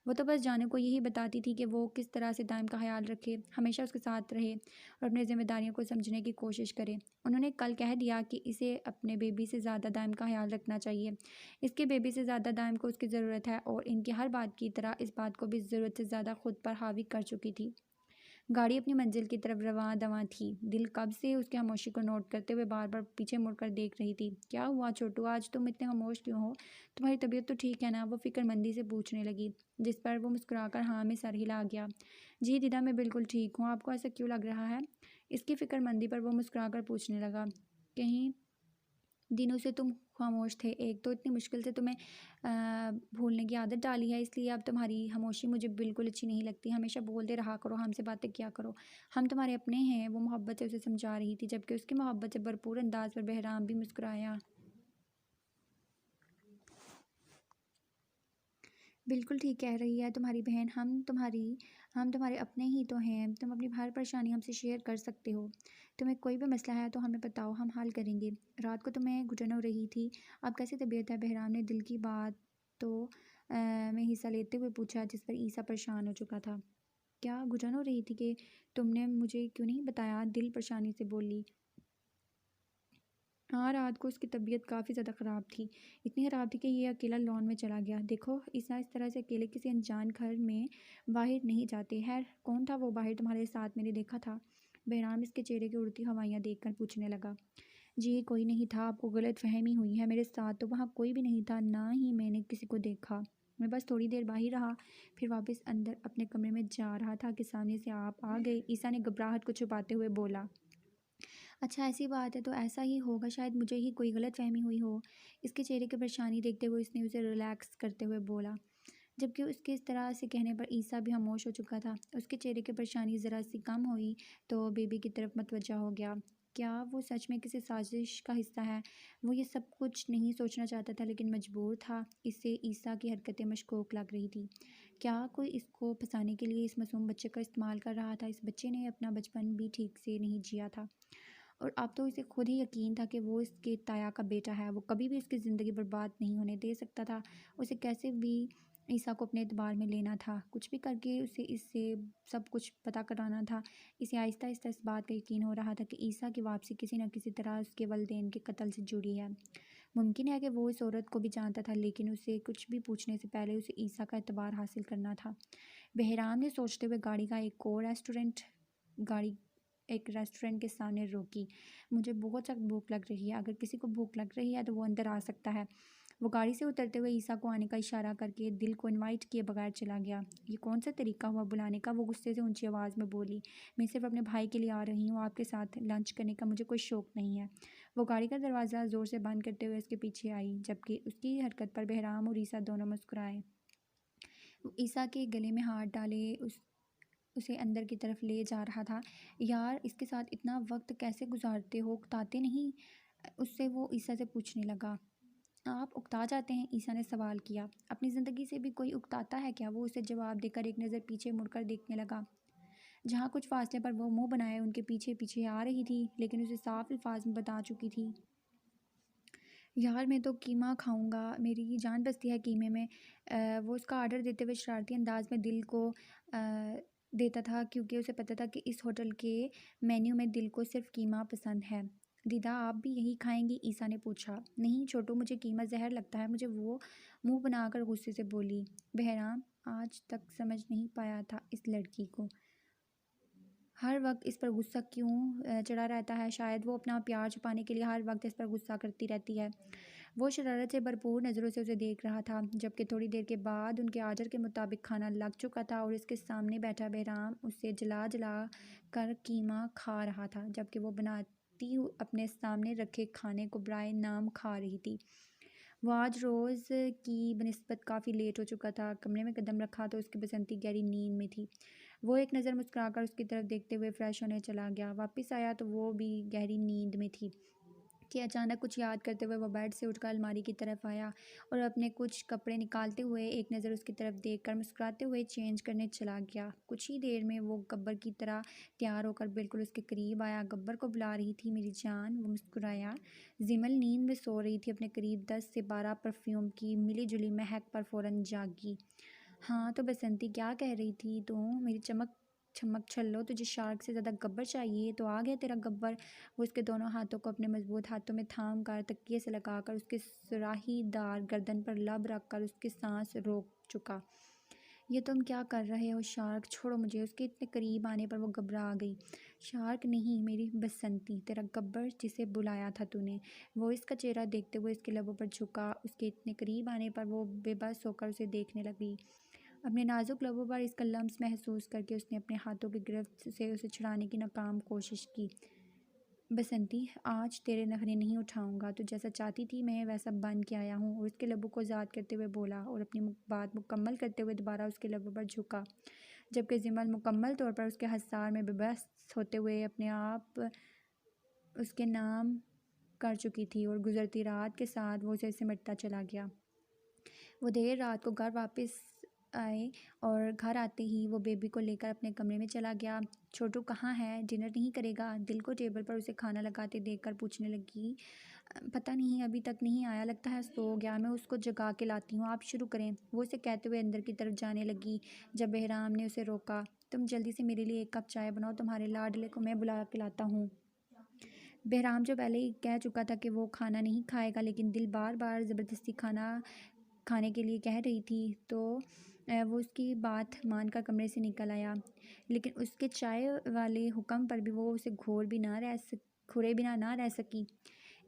वो तो बस जानू को यही बताती थी कि वो किस तरह से दाइम का ख्याल रखे, हमेशा उसके साथ रहे और अपनी जिम्मेदारियों को समझने की कोशिश करे। उन्होंने कल कह दिया कि इसे अपने बेबी से ज़्यादा दाइम का ख्याल रखना चाहिए। इसके बेबी से ज़्यादा दाइम को उसकी ज़रूरत है और इनकी हर बात की तरह इस बात को भी ज़रूरत से ज़्यादा खुद पर हावी कर चुकी थी। गाड़ी अपनी मंजिल की तरफ रवां दवां थी। दिल कब से उसकी खामोशी को नोट करते हुए बार बार पीछे मुड़कर देख रही थी। क्या हुआ छोटू, आज तुम इतने खामोश क्यों हो? तुम्हारी तबीयत तो ठीक है ना? वो फिक्रमंदी से पूछने लगी, जिस पर वो मुस्कुराकर हाँ में सर हिला गया। जी दीदा, मैं बिल्कुल ठीक हूँ। आपको ऐसा क्यों लग रहा है? इसकी फिक्रमंदी पर वो मुस्कुराकर पूछने लगा, कहीं दिनों से तुम खामोश थे। एक तो इतनी मुश्किल से तुम्हें भूलने की आदत डाली है, इसलिए अब तुम्हारी खामोशी मुझे बिल्कुल अच्छी नहीं लगती। हमेशा बोलते रहा करो, हमसे बातें किया करो, हम तुम्हारे अपने हैं। वो मोहब्बत से उसे समझा रही थी, जबकि उसकी मोहब्बत से भरपूर अंदाज पर बहराम भी मुस्कुराया। बिल्कुल ठीक कह रही है तुम्हारी बहन, हम तुम्हारे अपने ही तो हैं। तुम अपनी हर परेशानी हमसे शेयर कर सकते हो। तुम्हें कोई भी मसला है तो हमें बताओ, हम हल करेंगे। रात को तुम्हें घुटन हो रही थी, अब कैसी तबीयत है? बहराम ने दिल की बात तो में हिस्सा लेते हुए पूछा, जिस पर ईसा परेशान हो चुका था। क्या घुटन हो रही थी कि तुमने मुझे क्यों नहीं बताया? दिल परेशानी से बोली। हाँ, रात को उसकी तबीयत काफ़ी ज़्यादा ख़राब थी। इतनी ख़राब थी कि ये अकेला लॉन में चला गया। देखो, इस तरह से अकेले किसी अनजान घर में बाहर नहीं जाते। खैर, कौन था वो बाहर तुम्हारे साथ? मैंने देखा था। बहराम इसके चेहरे की उड़ती हवाइयाँ देखकर पूछने लगा। जी कोई नहीं था, आपको गलतफ़हमी हुई है। मेरे साथ तो वहाँ कोई भी नहीं था, ना ही मैंने किसी को देखा। मैं बस थोड़ी देर बाहर रहा, फिर वापस अंदर अपने कमरे में जा रहा था कि सामने से आप आ गए। ईसा ने घबराहट को छुपाते हुए बोला। अच्छा ऐसी बात है तो ऐसा ही होगा, शायद मुझे ही कोई गलतफ़हमी हुई हो। इसके चेहरे की परेशानी देखते हुए उसने उसे रिलैक्स करते हुए बोला, जबकि उसके इस तरह से कहने पर ईसा भी खामोश हो चुका था। उसके चेहरे की परेशानी ज़रा सी कम हुई तो बेबी की तरफ मुतवज्जा हो गया। क्या वो सच में किसी साजिश का हिस्सा है? वो ये सब कुछ नहीं सोचना चाहता था, लेकिन मजबूर था। इससे ईसा की हरकतें मशकूक लग रही थी। क्या कोई इसको फंसाने के लिए इस मासूम बच्चे का इस्तेमाल कर रहा था? इस बच्चे ने अपना बचपन भी ठीक से नहीं जिया था, और अब तो इसे खुद ही यकीन था कि वो इसके ताया का बेटा है। वो कभी भी उसकी ज़िंदगी बर्बाद नहीं होने दे सकता था। उसे कैसे भी ईसा को अपने एतबार में लेना था, कुछ भी करके उसे इससे सब कुछ पता कराना था। इसे आहिस्ता आहिस्ता इस बात का यकीन हो रहा था कि ईसा की वापसी किसी न किसी तरह उसके वालिदैन के कत्ल से जुड़ी है। मुमकिन है कि वो इस औरत को भी जानता था, लेकिन उसे कुछ भी पूछने से पहले उसे ईसा का एतबार हासिल करना था। बहराम ने सोचते हुए गाड़ी एक रेस्टोरेंट के सामने रोकी। मुझे बहुत सख्त भूख लग रही है, अगर किसी को भूख लग रही है तो वो अंदर आ सकता है। वो गाड़ी से उतरते हुए ईसा को आने का इशारा करके दिल को इनवाइट किए बगैर चला गया। ये कौन सा तरीका हुआ बुलाने का? वो गुस्से से ऊंची आवाज़ में बोली, मैं सिर्फ अपने भाई के लिए आ रही हूँ, आपके साथ लंच करने का मुझे कोई शौक नहीं है। वो गाड़ी का दरवाज़ा ज़ोर से बंद करते हुए उसके पीछे आई, जबकि उसकी हरकत पर बहराम और ईसा दोनों मुस्कुराए। ईसा के गले में हाथ डाले उसे अंदर की तरफ ले जा रहा था। यार, इसके साथ इतना वक्त कैसे गुजारते हो, उकताते नहीं? उससे वो ईसा से पूछने लगा। आप उकता जाते हैं? ईसा ने सवाल किया। अपनी ज़िंदगी से भी कोई उकताता है क्या? वो उसे जवाब देकर एक नज़र पीछे मुड़कर देखने लगा। जहाँ कुछ फासले पर वो मुंह बनाए उनके पीछे पीछे आ रही थी, लेकिन उसे साफ अल्फाज में बता चुकी थी। यार, मैं तो कीमा खाऊंगा, मेरी जान बसती है कीमे में। वो उसका आर्डर देते हुए शरारती अंदाज में दिल को देता था, क्योंकि उसे पता था कि इस होटल के मेन्यू में दिल को सिर्फ कीमा पसंद है। दीदा, आप भी यही खाएंगी? ईसा ने पूछा। नहीं छोटू, मुझे कीमा जहर लगता है, मुझे वो मुंह बनाकर गुस्से से बोली। बहराम आज तक समझ नहीं पाया था इस लड़की को, हर वक्त इस पर गुस्सा क्यों चढ़ा रहता है। शायद वो अपना प्यार छुपाने के लिए हर वक्त इस पर गुस्सा करती रहती है। वो शरारत से भरपूर नज़रों से उसे देख रहा था, जबकि थोड़ी देर के बाद उनके आर्डर के मुताबिक खाना लग चुका था और इसके सामने बैठा बहराम उससे जला जला कर कीमा खा रहा था, जबकि वो बनाती अपने सामने रखे खाने को बराए नाम खा रही थी। वो आज रोज़ की बनिस्बत काफ़ी लेट हो चुका था। कमरे में कदम रखा तो उसकी बसंती गहरी नींद में थी। वो एक नज़र मुस्कुराकर उसकी तरफ देखते हुए फ्रेश होने चला गया। वापस आया तो वो भी गहरी नींद में थी कि अचानक कुछ याद करते हुए वह बेड से उठकर अलमारी की तरफ आया और अपने कुछ कपड़े निकालते हुए एक नज़र उसकी तरफ देखकर मुस्कुराते हुए चेंज करने चला गया। कुछ ही देर में वो गब्बर की तरह तैयार होकर बिल्कुल उसके करीब आया। गब्बर को बुला रही थी मेरी जान, वो मुस्कुराया। जिमल नींद में सो रही थी, अपने करीब 10 से 12 परफ्यूम की मिली जुली महक पर फ़ौरन जागी। हाँ तो बसंती, क्या कह रही थी तू? मेरी चमक छमक छल्लो, तुझे शार्क से ज़्यादा गब्बर चाहिए? तो आ गया तेरा गब्बर। वो उसके दोनों हाथों को अपने मजबूत हाथों में थाम कर तकिए से लगाकर उसके सुराहीदार गर्दन पर लब रख कर उसकी सांस रोक चुका। ये तुम क्या कर रहे हो शार्क, छोड़ो मुझे। उसके इतने करीब आने पर वो घबरा गई। शार्क नहीं, मेरी बसंती, तेरा गब्बर जिसे बुलाया था तूने। वो इसका चेहरा देखते हुए इसके लबों पर झुका। उसके इतने करीब आने पर वो बेबस होकर उसे देखने लगी। अपने नाजुक लबों पर इसका लम्स महसूस करके उसने अपने हाथों की गिरफ्त से उसे छुड़ाने की नाकाम कोशिश की। बसंती, आज तेरे नखरे नहीं उठाऊंगा। तू जैसा चाहती थी मैं वैसा बन के आया हूँ। और उसके लबों को आज़ाद करते हुए बोला और अपनी बात मुकम्मल करते हुए दोबारा उसके लबों पर झुका, जबकि जिमल मुकम्मल तौर पर उसके हसार में बेबस होते हुए अपने आप उसके नाम कर चुकी थी। और गुजरती रात के साथ वो उसे सिमटता चला गया। वो देर रात को घर वापस आए और घर आते ही वो बेबी को लेकर अपने कमरे में चला गया। छोटू कहाँ है, डिनर नहीं करेगा? दिल को टेबल पर उसे खाना लगाते देखकर पूछने लगी। पता नहीं, अभी तक नहीं आया, लगता है सो गया। मैं उसको जगा के लाती हूँ, आप शुरू करें। वो उसे कहते हुए अंदर की तरफ जाने लगी जब बहराम ने उसे रोका। तुम जल्दी से मेरे लिए एक कप चाय बनाओ, तुम्हारे लाडले को मैं बुला के लाता हूँ। बहराम जो पहले ही कह चुका था कि वो खाना नहीं खाएगा, लेकिन दिल बार बार ज़बरदस्ती खाना खाने के लिए कह रही थी, तो वो उसकी बात मानकर कमरे से निकल आया। लेकिन उसके चाय वाले हुक्म पर भी वो उसे घूरे बिना ना रह सकी।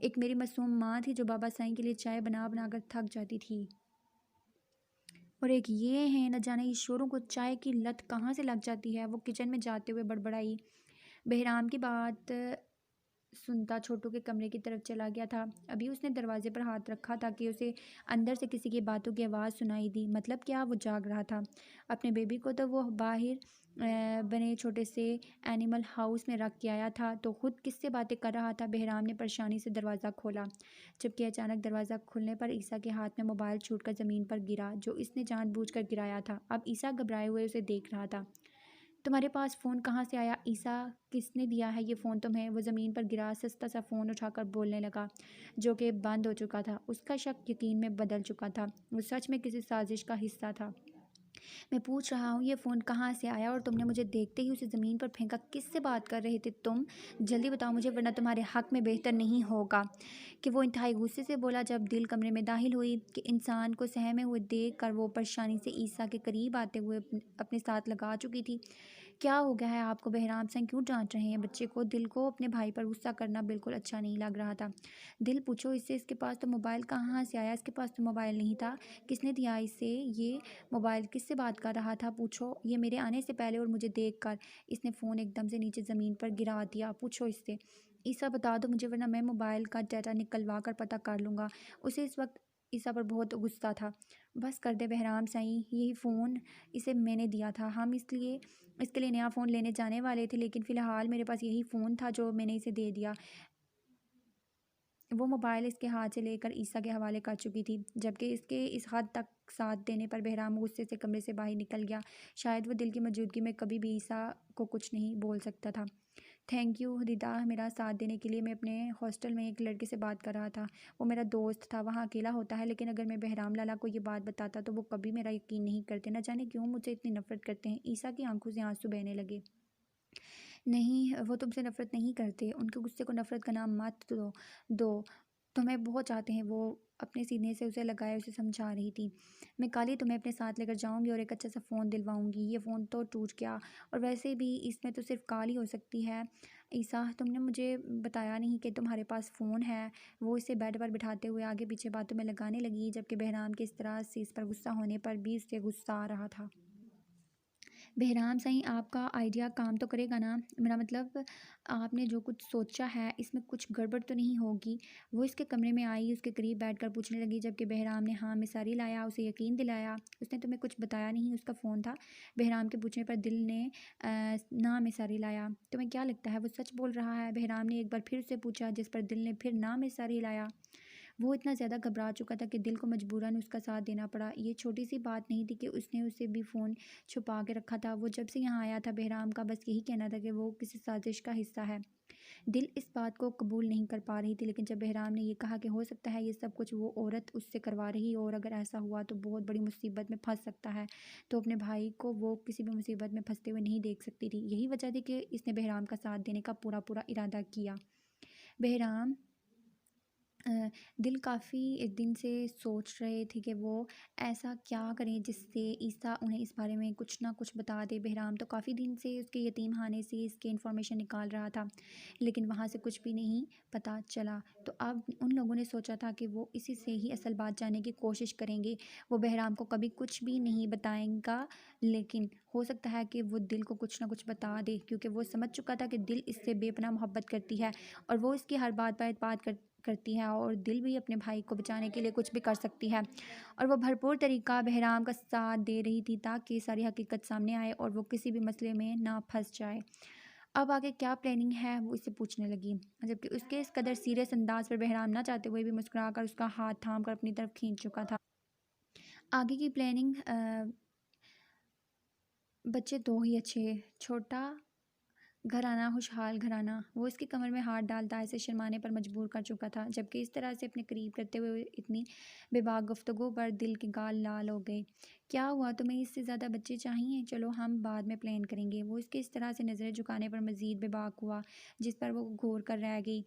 एक मेरी मासूम माँ थी जो बाबा साईं के लिए चाय बना बना कर थक जाती थी, और एक ये है, न जाने ईश्वरों को चाय की लत कहाँ से लग जाती है। वो किचन में जाते हुए बड़बड़ाई। बहराम की बात सुनता छोटू के कमरे की तरफ चला गया था। अभी उसने दरवाजे पर हाथ रखा था कि उसे अंदर से किसी की बातों की आवाज़ सुनाई दी। मतलब क्या, वो जाग रहा था। अपने बेबी को तो वो बाहर बने छोटे से एनिमल हाउस में रख के आया था, तो खुद किससे बातें कर रहा था। बहराम ने परेशानी से दरवाज़ा खोला, जबकि अचानक दरवाज़ा खुलने पर ईसा के हाथ में मोबाइल छूटकर ज़मीन पर गिरा, जो इसने जानबूझकर गिराया था। अब ईसा घबराए हुए उसे देख रहा था। तुम्हारे पास फ़ोन कहाँ से आया ईसा? किसने दिया है ये फ़ोन तुम्हें? वो ज़मीन पर गिरा सस्ता सा फ़ोन उठाकर बोलने लगा, जो कि बंद हो चुका था। उसका शक यकीन में बदल चुका था। वो सच में किसी साजिश का हिस्सा था। मैं पूछ रहा हूँ ये फ़ोन कहाँ से आया, और तुमने मुझे देखते ही उसे ज़मीन पर फेंका। किससे बात कर रहे थे तुम? जल्दी बताओ मुझे, वरना तुम्हारे हक़ में बेहतर नहीं होगा। कि वो इंतहाई गुस्से से बोला जब दिल कमरे में दाखिल हुई। कि इंसान को सहमे हुए देख कर वो परेशानी से ईसा के करीब आते हुए अपने साथ लगा चुकी थी। क्या हो गया है आपको? बहराम सिंह क्यों डांट रहे हैं बच्चे को? दिल को अपने भाई पर गुस्सा करना बिल्कुल अच्छा नहीं लग रहा था। दिल, पूछो इससे, इसके पास तो मोबाइल कहाँ से आया? इसके पास तो मोबाइल नहीं था। किसने दिया इसे ये मोबाइल? किससे बात कर रहा था? पूछो। ये मेरे आने से पहले और मुझे देख कर इसने फ़ोन एकदम से नीचे ज़मीन पर गिरा दिया। पूछो इससे। ईसा, बता दो मुझे, वरना मैं मोबाइल का डाटा निकलवा कर पता कर लूँगा। उसे इस वक्त ईसा पर बहुत गुस्सा था। बस कर दे बहराम साईं, यही फ़ोन इसे मैंने दिया था। हम इसके लिए नया फ़ोन लेने जाने वाले थे, लेकिन फ़िलहाल मेरे पास यही फ़ोन था जो मैंने इसे दे दिया। वो मोबाइल इसके हाथ से लेकर ईसा के हवाले कर चुकी थी, जबकि इसके इस हद तक साथ देने पर बहराम गुस्से से कमरे से बाहर निकल गया। शायद वो दिल की मौजूदगी में कभी भी ईसा को कुछ नहीं बोल सकता था। थैंक यू रिदा, मेरा साथ देने के लिए। मैं अपने हॉस्टल में एक लड़के से बात कर रहा था। वो मेरा दोस्त था, वहाँ अकेला होता है, लेकिन अगर मैं बहराम लाला को ये बात बताता तो वो कभी मेरा यकीन नहीं करते। न जाने क्यों मुझसे इतनी नफरत करते हैं। ईसा की आंखों से आंसू बहने लगे। नहीं, वो तुमसे नफ़रत नहीं करते। उनके गुस्से को नफ़रत का नाम मत दो। तुम्हें बहुत चाहते हैं। वो अपने सीने से उसे लगाए उसे समझा रही थी। मैं कल ही तुम्हें अपने साथ लेकर जाऊंगी और एक अच्छा सा फ़ोन दिलवाऊंगी। ये फ़ोन तो टूट गया, और वैसे भी इसमें तो सिर्फ कॉल ही हो सकती है। ईसा, तुमने मुझे बताया नहीं कि तुम्हारे पास फ़ोन है। वो इसे बेड पर बिठाते हुए आगे पीछे बातों में लगाने लगी, जबकि बहराम के इस तरह से इस पर गुस्सा होने पर भी उसे गुस्सा आ रहा था। बहराम सही, आपका आइडिया काम तो करेगा ना? मेरा मतलब, आपने जो कुछ सोचा है इसमें कुछ गड़बड़ तो नहीं होगी? वो इसके कमरे में आई, उसके करीब बैठकर पूछने लगी, जबकि बहराम ने हाँ में सारी लाया, उसे यकीन दिलाया। उसने तुम्हें कुछ बताया नहीं, उसका फ़ोन था? बहराम के पूछने पर दिल ने ना में सारी लाया। तुम्हें क्या लगता है वो सच बोल रहा है? बहराम ने एक बार फिर से पूछा, जिस पर दिल ने फिर ना में सारी लाया। वो इतना ज़्यादा घबरा चुका था कि दिल को मजबूरन उसका साथ देना पड़ा। ये छोटी सी बात नहीं थी कि उसने उसे भी फ़ोन छुपा के रखा था। वो जब से यहाँ आया था, बहराम का बस यही कहना था कि वो किसी साजिश का हिस्सा है। दिल इस बात को कबूल नहीं कर पा रही थी, लेकिन जब बहराम ने ये कहा कि हो सकता है ये सब कुछ वो औरत उससे करवा रही, और अगर ऐसा हुआ तो बहुत बड़ी मुसीबत में फंस सकता है, तो अपने भाई को वो किसी भी मुसीबत में फंसते हुए नहीं देख सकती थी। यही वजह थी कि इसने बहराम का साथ देने का पूरा पूरा इरादा किया। बहराम अ, दिल काफ़ी एक दिन से सोच रहे थे कि वो ऐसा क्या करें जिससे ईसा उन्हें इस बारे में कुछ ना कुछ बता दे। बहराम तो काफ़ी दिन से उसके यतीम खाने से इसकी इन्फॉर्मेशन निकाल रहा था, लेकिन वहाँ से कुछ भी नहीं पता चला। तो अब उन लोगों ने सोचा था कि वो इसी से ही असल बात जानने की कोशिश करेंगे। वो बहराम को कभी कुछ भी नहीं बताएगा, लेकिन हो सकता है कि वो दिल को कुछ ना कुछ बता दे, क्योंकि वो समझ चुका था कि दिल इससे बेपनाह मोहब्बत करती है और वो इसकी हर बात पर एतबार करती है, और दिल भी अपने भाई को बचाने के लिए कुछ भी कर सकती है। और वो भरपूर तरीका बहराम का साथ दे रही थी ताकि सारी हकीकत सामने आए और वो किसी भी मसले में ना फंस जाए। अब आगे क्या प्लानिंग है वो इससे पूछने लगी, जबकि उसके इस कदर सीरियस अंदाज पर बहराम ना चाहते हुए भी मुस्कुराकर उसका हाथ थाम कर अपनी तरफ खींच चुका था। आगे की प्लानिंग बच्चे दो ही अच्छे, छोटा घराना खुशहाल घराना। वो इसकी कमर में हाथ डालता ऐसे शर्माने पर मजबूर कर चुका था, जबकि इस तरह से अपने करीब करते हुए इतनी बेबाक गुफ्तगू पर दिल के गाल लाल हो गए। क्या हुआ, तुम्हें इससे ज़्यादा बच्चे चाहिए? चलो हम बाद में प्लान करेंगे। वो इसके इस तरह से नज़रें झुकाने पर मज़ीद बेबाक हुआ, जिस पर वो घूर कर रह गई।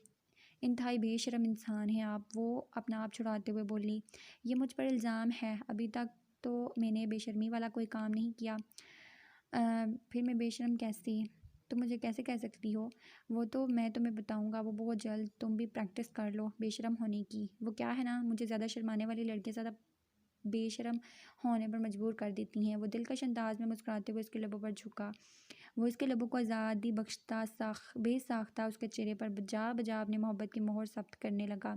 इंतहाई बेशरम इंसान है आप, वो अपना आप छुड़ाते हुए बोली। ये मुझ पर इल्ज़ाम है, अभी तक तो मैंने बेशर्मी वाला कोई काम नहीं किया। फिर मैं बेशर्म कैसी? तुम मुझे कैसे कह सकती हो? वो तो मैं तुम्हें बताऊंगा, वो बहुत जल्द। तुम भी प्रैक्टिस कर लो बेशर्म होने की। वो क्या है ना, मुझे ज़्यादा शर्माने वाली लड़कियां ज़्यादा बेशर्म होने पर मजबूर कर देती हैं। वो दिलकश अंदाज में मुस्कुराते हुए उसके लबों पर झुका। वो उसके लबों को आज़ादी बख्शता बेसाख्ता उसके चेहरे पर बजा बजा अपनी मोहब्बत की मोहर सख्त करने लगा,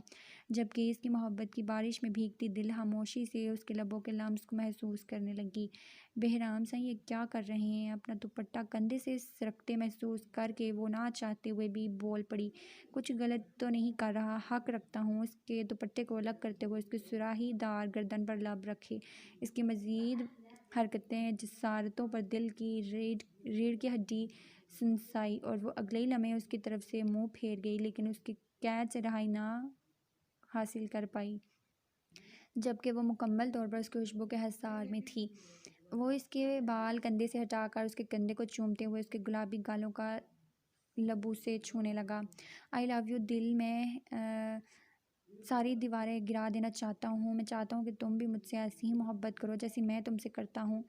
जबकि इसकी मोहब्बत की बारिश में भीगती दिल खामोशी से उसके लबों के लम्स को महसूस करने लगी। बहराम सा ये क्या कर रहे हैं? अपना दुपट्टा कंधे से सरकते महसूस करके वो ना चाहते हुए भी बोल पड़ी। कुछ गलत तो नहीं कर रहा? हक रखता हूँ। उसके दुपट्टे को अलग करते हुए उसकी सुराहीदार गर्दन पर लब रखे। इसकी मज़ीद हरकतें जिसारतों पर दिल की रीढ़ की हड्डी सनसाई, और वो अगले ही लम्हे उसकी तरफ से मुंह फेर गई, लेकिन उसकी कैद से रहाई ना हासिल कर पाई, जबकि वो मुकम्मल तौर पर उसकी खुशबू के हिसार में थी। वो इसके बाल कंधे से हटाकर उसके कंधे को चूमते हुए उसके गुलाबी गालों का लबू से छूने लगा। आई लव यू दिल, मैं सारी दीवारें गिरा देना चाहता हूँ। मैं चाहता हूँ कि तुम भी मुझसे ऐसी ही मोहब्बत करो जैसी मैं तुमसे करता हूँ।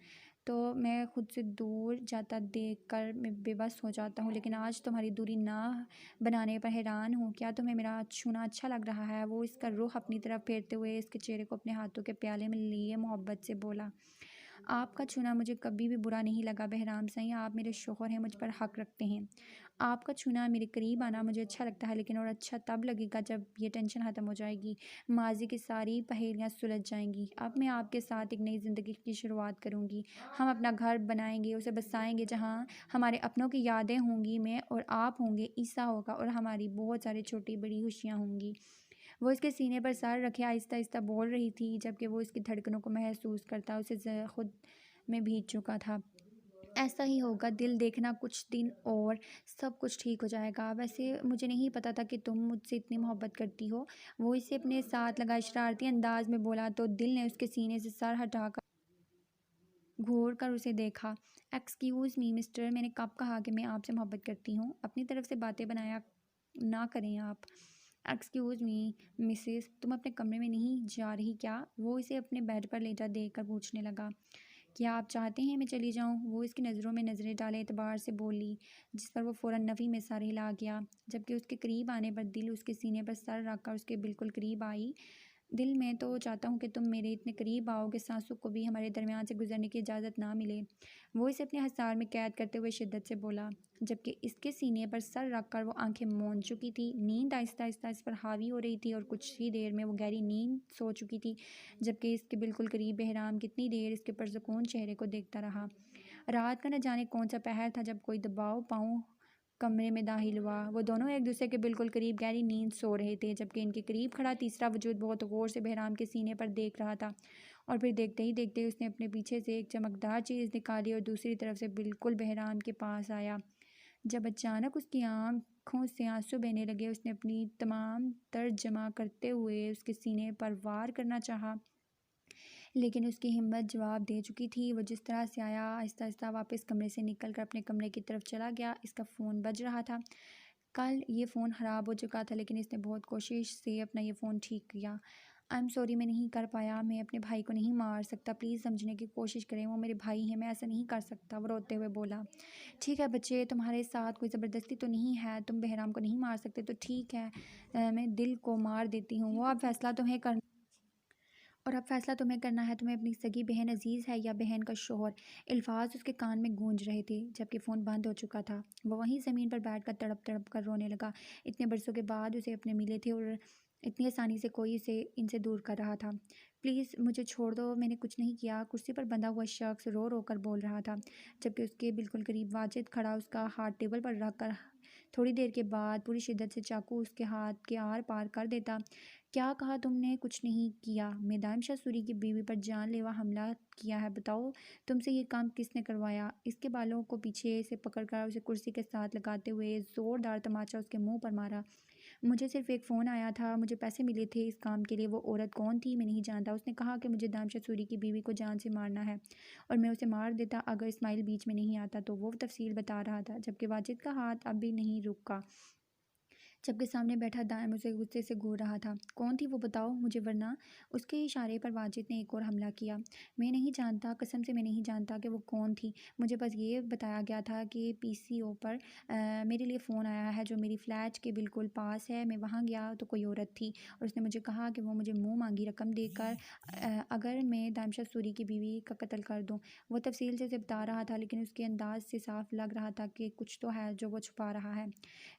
तो मैं खुद से दूर जाता देख कर मैं बेबस हो जाता हूँ, लेकिन आज तुम्हारी दूरी ना बनाने पर हैरान हूँ। क्या तुम्हें मेरा छूना अच्छा लग रहा है? वो इसका रुख अपनी तरफ फेरते हुए इसके चेहरे को अपने हाथों के प्याले में लिए मोहब्बत से बोला। आपका छूना मुझे कभी भी बुरा नहीं लगा बहराम साईं, आप मेरे शोहर हैं, मुझ पर हक रखते हैं। आपका छूना, मेरे करीब आना मुझे अच्छा लगता है, लेकिन और अच्छा तब लगेगा जब ये टेंशन ख़त्म हो जाएगी, माजी की सारी पहेलियाँ सुलझ जाएंगी। अब मैं आपके साथ एक नई ज़िंदगी की शुरुआत करूँगी। हम अपना घर बनाएंगे, उसे बसाएंगे, जहाँ हमारे अपनों की यादें होंगी, मैं और आप होंगे, ईसा होगा, और हमारी बहुत सारी छोटी बड़ी खुशियाँ होंगी। वो इसके सीने पर सर रखे आहिस्ता आहिस्ता बोल रही थी, जबकि वो इसकी धड़कनों को महसूस करता उसे खुद में भीग चुका था। ऐसा ही होगा दिल, देखना कुछ दिन और सब कुछ ठीक हो जाएगा। वैसे मुझे नहीं पता था कि तुम मुझसे इतनी मोहब्बत करती हो। वो इसे अपने साथ लगाए शरारती अंदाज में बोला, तो दिल ने उसके सीने से सर हटाकर घूर कर उसे देखा। एक्सक्यूज़ मी मिस्टर, मैंने कब कहा कि मैं आपसे मोहब्बत करती हूँ? अपनी तरफ से बातें बनाया ना करें आप। एक्सक्यूज़ मी मिसेस, तुम अपने कमरे में नहीं जा रही क्या? वो इसे अपने बेड पर लेटा देख कर पूछने लगा। क्या आप चाहते हैं मैं चली जाऊँ? वो इसकी नज़रों में नज़रें डाले एतबार से बोली, जिस पर वो फ़ौरन नफ़ी में सर हिला गया, जबकि उसके करीब आने पर दिल उसके सीने पर सर रख कर उसके बिल्कुल करीब आई। दिल, मैं तो चाहता हूँ कि तुम मेरे इतने करीब आओ कि सांसों को भी हमारे दरमियान से गुजरने की इजाज़त ना मिले। वो इसे अपने हसार में कैद करते हुए शिद्दत से बोला, जबकि इसके सीने पर सर रख कर वो आंखें मौन चुकी थी। नींद आहिस्ता आहिस्ता इस पर हावी हो रही थी और कुछ ही देर में वो गहरी नींद सो चुकी थी, जबकि इसके बिल्कुल करीब बहराम कितनी देर इसके पुरसुकून चेहरे को देखता रहा। रात का न जाने कौन सा पहर था जब कोई दबाव पाँव कमरे में दाखिल हुआ। वो दोनों एक दूसरे के बिल्कुल करीब गहरी नींद सो रहे थे, जबकि इनके करीब खड़ा तीसरा वजूद बहुत गौर से बहराम के सीने पर देख रहा था। और फिर देखते ही देखते उसने अपने पीछे से एक चमकदार चीज़ निकाली और दूसरी तरफ से बिल्कुल बहराम के पास आया। जब अचानक उसकी आंखों से आंसू बहने लगे, उसने अपनी तमाम तर जमा करते हुए उसके सीने पर वार करना चाहा, लेकिन उसकी हिम्मत जवाब दे चुकी थी। वो जिस तरह से आया, आहिस्ता आहिस्ता वापस कमरे से निकल कर अपने कमरे की तरफ चला गया। इसका फ़ोन बज रहा था। कल ये फ़ोन ख़राब हो चुका था लेकिन इसने बहुत कोशिश से अपना ये फ़ोन ठीक किया। आई एम सॉरी, मैं नहीं कर पाया, मैं अपने भाई को नहीं मार सकता, प्लीज़ समझने की कोशिश करें, वो मेरे भाई हैं, मैं ऐसा नहीं कर सकता। वो रोते हुए बोला। ठीक है बच्चे, तुम्हारे साथ कोई ज़बरदस्ती तो नहीं है, तुम बहराम को नहीं मार सकते तो ठीक है, मैं दिल को मार देती हूँ। वो अब फैसला तुम्हें कर और अब फैसला तुम्हें करना है, तुम्हें अपनी सगी बहन अजीज़ है या बहन का शोहर। अल्फाज उसके कान में गूंज रहे थे जबकि फ़ोन बंद हो चुका था। वो वहीं ज़मीन पर बैठकर तड़प तड़प कर रोने लगा। इतने बरसों के बाद उसे अपने मिले थे और इतनी आसानी से कोई उसे इनसे दूर कर रहा था। प्लीज़ मुझे छोड़ दो, मैंने कुछ नहीं किया। कुर्सी पर बंधा हुआ शख्स रो रो कर बोल रहा था जबकि उसके बिल्कुल करीब वाजिद खड़ा उसका हाथ टेबल पर रख कर थोड़ी देर के बाद पूरी शिद्दत से चाकू उसके हाथ के आर पार कर देता। क्या कहा तुमने? कुछ नहीं किया। मैं दानिश शाह सूरी की बीवी पर जानलेवा हमला किया है। बताओ तुमसे ये काम किसने करवाया? इसके बालों को पीछे से पकड़कर उसे कुर्सी के साथ लगाते हुए ज़ोरदार तमाचा उसके मुंह पर मारा। मुझे सिर्फ एक फ़ोन आया था, मुझे पैसे मिले थे इस काम के लिए। वो औरत कौन थी मैं नहीं जानता। उसने कहा कि मुझे दानिश सूरी की बीवी को जान से मारना है और मैं उसे मार देता अगर इस्माइल बीच में नहीं आता। तो वो तफसील बता रहा था जबकि वाजिद का हाथ अब भी नहीं रुका जबकि सामने बैठा दायम उसे गुस्से से घूर रहा था। कौन थी वो बताओ मुझे, वरना उसके इशारे पर वाजिद ने एक और हमला किया। मैं नहीं जानता, कसम से मैं नहीं जानता कि वो कौन थी। मुझे बस ये बताया गया था कि पीसीओ पर मेरे लिए फ़ोन आया है जो मेरी फ्लैट के बिल्कुल पास है। मैं वहाँ गया तो कोई औरत थी और उसने मुझे कहा कि वो मुझे मुँह मांगी रकम देकर अगर मैं दानिश सूरी की बीवी का कत्ल कर दूँ। वो तफसील से उसे बता रहा था लेकिन उसके अंदाज से साफ लग रहा था कि कुछ तो है जो वो छुपा रहा है।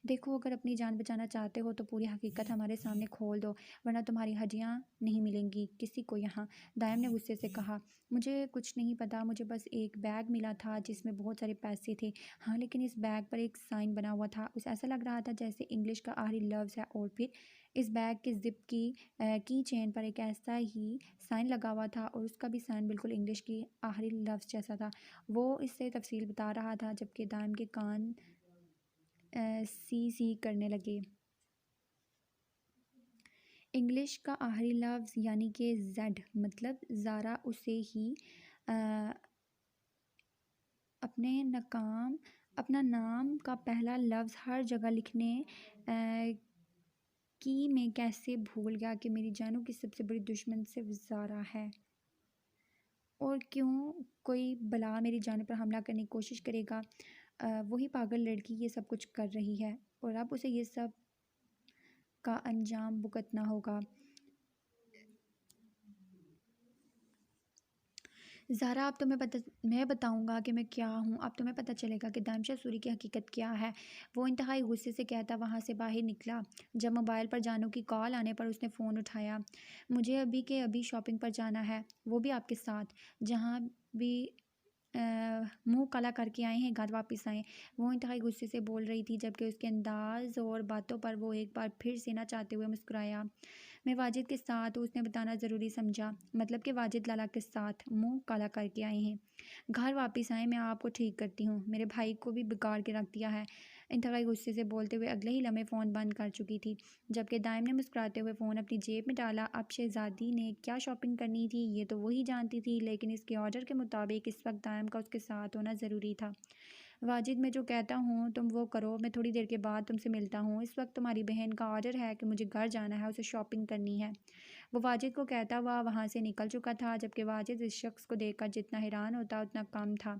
देखो अगर अपनी जान बचाना चाहते हो तो पूरी हकीकत हमारे सामने खोल दो, वरना तुम्हारी हड्डियाँ नहीं मिलेंगी किसी को यहाँ। दायम ने गुस्से से कहा। मुझे कुछ नहीं पता, मुझे बस एक बैग मिला था जिसमें बहुत सारे पैसे थे। हाँ लेकिन इस बैग पर एक साइन बना हुआ था। उसे ऐसा लग रहा था जैसे इंग्लिश का आखिरी लफ्ज़ है और फिर इस बैग के जिप की चेन पर एक ऐसा ही साइन लगा हुआ था और उसका भी साइन बिल्कुल इंग्लिश की आखिरी लफ्ज़ जैसा था। वो इससे तफसील बता रहा था जबकि दायम के कान सी करने लगे। इंग्लिश का आखिरी लफ्ज़ यानी कि जेड, मतलब ज़ारा उसे ही अ, अपने नकाम अपना नाम का पहला लफ्ज़ हर जगह लिखने की मैं कैसे भूल गया कि मेरी जानों की सबसे बड़ी दुश्मन सिर्फ ज़ारा है। और क्यों कोई भला मेरी जान पर हमला करने की कोशिश करेगा? वही पागल लड़की ये सब कुछ कर रही है और अब उसे ये सब का अंजाम भुगतना होगा। ज़ारा अब तुम्हें मैं बताऊंगा कि मैं क्या हूँ। अब तुम्हें पता चलेगा कि दानिश सूरी की हकीकत क्या है। वो इंतहाई गुस्से से कहता वहाँ से बाहर निकला। जब मोबाइल पर जानू की कॉल आने पर उसने फ़ोन उठाया। मुझे अभी के अभी शॉपिंग पर जाना है, वो भी आपके साथ। जहाँ भी मुंह काला करके आए हैं घर वापस आए। वो इंतहाई गुस्से से बोल रही थी जबकि उसके अंदाज और बातों पर वो एक बार फिर से ना चाहते हुए मुस्कुराया। मैं वाजिद के साथ हूँ, उसने बताना ज़रूरी समझा। मतलब कि वाजिद लाला के साथ मुंह काला करके आए हैं। घर वापस आए, मैं आपको ठीक करती हूँ। मेरे भाई को भी बिगाड़ के रख दिया है। इंतहाई गुस्से से बोलते हुए अगले ही लम्हे फ़ोन बंद कर चुकी थी जबकि दाइम ने मुस्कुराते हुए फ़ोन अपनी जेब में डाला। अब शहजादी ने क्या शॉपिंग करनी थी ये तो वही जानती थी लेकिन इसके ऑर्डर के मुताबिक इस वक्त दाइम का उसके साथ होना ज़रूरी था। वाजिद मैं जो कहता हूँ तुम वो करो, मैं थोड़ी देर के बाद तुमसे मिलता हूँ। इस वक्त तुम्हारी बहन का ऑर्डर है कि मुझे घर जाना है, उसे शॉपिंग करनी है। वो वाजिद को कहता हुआ वहाँ से निकल चुका था जबकि वाजिद इस शख्स को देखकर जितना हैरान होता उतना कम था।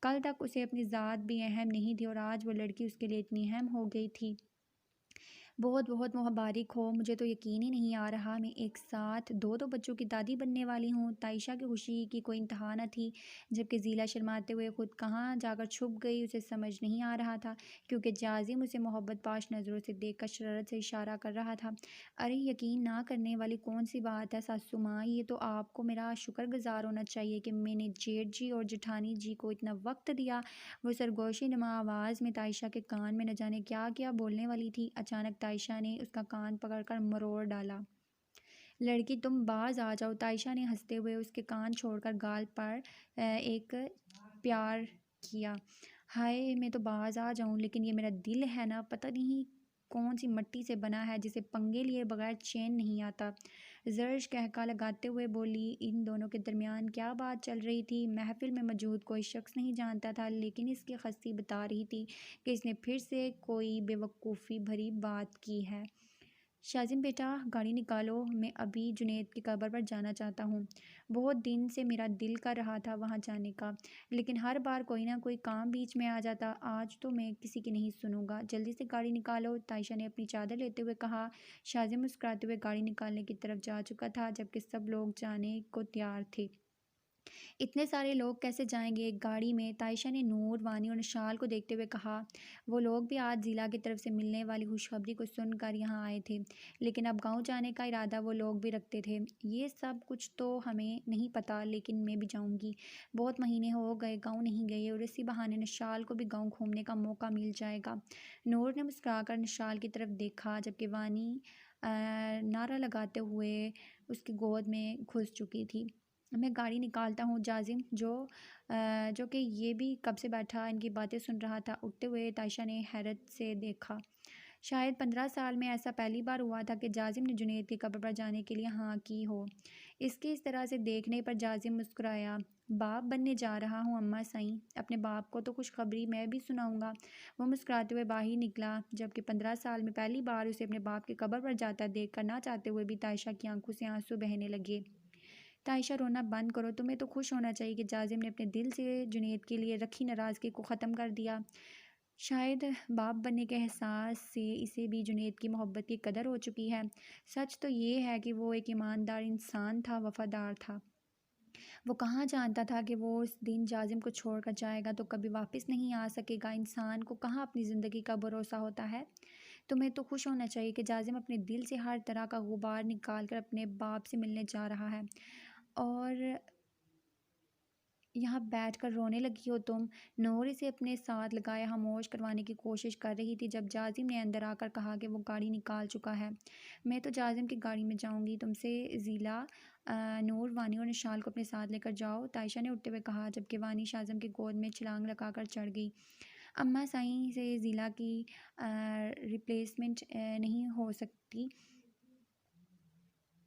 कल तक उसे अपनी ज़ात भी अहम नहीं थी और आज वो लड़की उसके लिए इतनी अहम हो गई थी। बहुत बहुत मुबारक हो, मुझे तो यकीन ही नहीं आ रहा मैं एक साथ दो दो बच्चों की दादी बनने वाली हूँ। ताइशा की खुशी की कोई इंतहा न थी जबकि ज़ीला शर्माते हुए खुद कहाँ जाकर छुप गई उसे समझ नहीं आ रहा था क्योंकि जाजिम उसे मोहब्बत पाश नज़रों से देखकर शरारत से इशारा कर रहा था। अरे यकीन ना करने वाली कौन सी बात है सासू माँ, ये तो आपको मेरा शुक्रगुजार होना चाहिए कि मैंने जेठ जी और जेठानी जी को इतना वक्त दिया। वो सरगोशी नुमा आवाज़ में तायशा के कान में न जाने क्या क्या बोलने वाली थी। अचानक तायशा ने उसका कान पकड़कर मरोड़ डाला। लड़की तुम बाज आ जाओ। तायशा ने हंसते हुए उसके कान छोड़कर गाल पर एक प्यार किया। हाय मैं तो बाज आ जाऊं लेकिन ये मेरा दिल है ना, पता नहीं कौन सी मट्टी से बना है जिसे पंगे लिए बगैर चैन नहीं आता। जर्श कहका लगाते हुए बोली, इन दोनों के दरमियान क्या बात चल रही थी? महफिल में मौजूद कोई शख्स नहीं जानता था, लेकिन इसकी हंसी बता रही थी कि इसने फिर से कोई बेवकूफ़ी भरी बात की है। शाजिम बेटा, गाड़ी निकालो, मैं अभी जुनैद की कब्र पर जाना चाहता हूँ। बहुत दिन से मेरा दिल कर रहा था वहाँ जाने का, लेकिन हर बार कोई ना कोई काम बीच में आ जाता। आज तो मैं किसी की नहीं सुनूंगा। जल्दी से गाड़ी निकालो, तायशा ने अपनी चादर लेते हुए कहा। शाजिम मुस्कुराते हुए गाड़ी निकालने की तरफ जा चुका था, जबकि सब लोग जाने को तैयार थे। इतने सारे लोग कैसे जाएंगे एक गाड़ी में? तायशा ने नूर, वानी और निशाल को देखते हुए कहा। वो लोग भी आज जिला की तरफ से मिलने वाली खुशखबरी को सुनकर यहाँ आए थे, लेकिन अब गांव जाने का इरादा वो लोग भी रखते थे। ये सब कुछ तो हमें नहीं पता, लेकिन मैं भी जाऊंगी। बहुत महीने हो गए गाँव नहीं गए, और इसी बहाने निशाल को भी गाँव घूमने का मौका मिल जाएगा। नूर ने मुस्कुराकर निशाल की तरफ देखा, जबकि वानी नारा लगाते हुए उसकी गोद में घुस चुकी थी। मैं गाड़ी निकालता हूँ। जाजिम, जो कि ये भी कब से बैठा इनकी बातें सुन रहा था, उठते हुए तायशा ने हैरत से देखा। शायद 15 साल में ऐसा पहली बार हुआ था कि जाजिम ने जुनैद की कब्र पर जाने के लिए हाँ की हो। इसके इस तरह से देखने पर जाजिम मुस्कुराया। बाप बनने जा रहा हूँ अम्मा साईं, अपने बाप को तो खुशखबरी मैं भी सुनाऊंगा। वो मुस्कुराते हुए बाहर निकला, जबकि 15 साल में पहली बार उसे अपने बाप की कब्र पर जाता देख कर ना चाहते हुए भी तायशा की आंखों से आंसू बहने लगे। तायशा, रोना बंद करो। तुम्हें तो खुश होना चाहिए कि जाजिम ने अपने दिल से जुनैद के लिए रखी नाराज़गी को ख़त्म कर दिया। शायद बाप बनने के एहसास से इसे भी जुनैद की मोहब्बत की कदर हो चुकी है। सच तो ये है कि वो एक ईमानदार इंसान था, वफ़ादार था। वो कहाँ जानता था कि वो उस दिन जाजिम को छोड़कर जाएगा तो कभी वापस नहीं आ सकेगा। इंसान को कहाँ अपनी ज़िंदगी का भरोसा होता है। तुम्हें तो खुश होना चाहिए कि जाजिम अपने दिल से हर तरह का गुबार निकाल कर अपने बाप से मिलने जा रहा है, और यहाँ बैठकर रोने लगी हो तुम। नूर इसे अपने साथ लगाए खामोश करवाने की कोशिश कर रही थी, जब जाजिम ने अंदर आकर कहा कि वो गाड़ी निकाल चुका है। मैं तो जाजिम की गाड़ी में जाऊंगी, तुमसे ज़ीला, नूर, वानी और निशाल को अपने साथ लेकर जाओ, तायशा ने उठते हुए कहा, जबकि वानी शाजिम की गोद में छलांग लगाकर चढ़ गई। अम्मा साईं से ज़ीला की रिप्लेसमेंट नहीं हो सकती।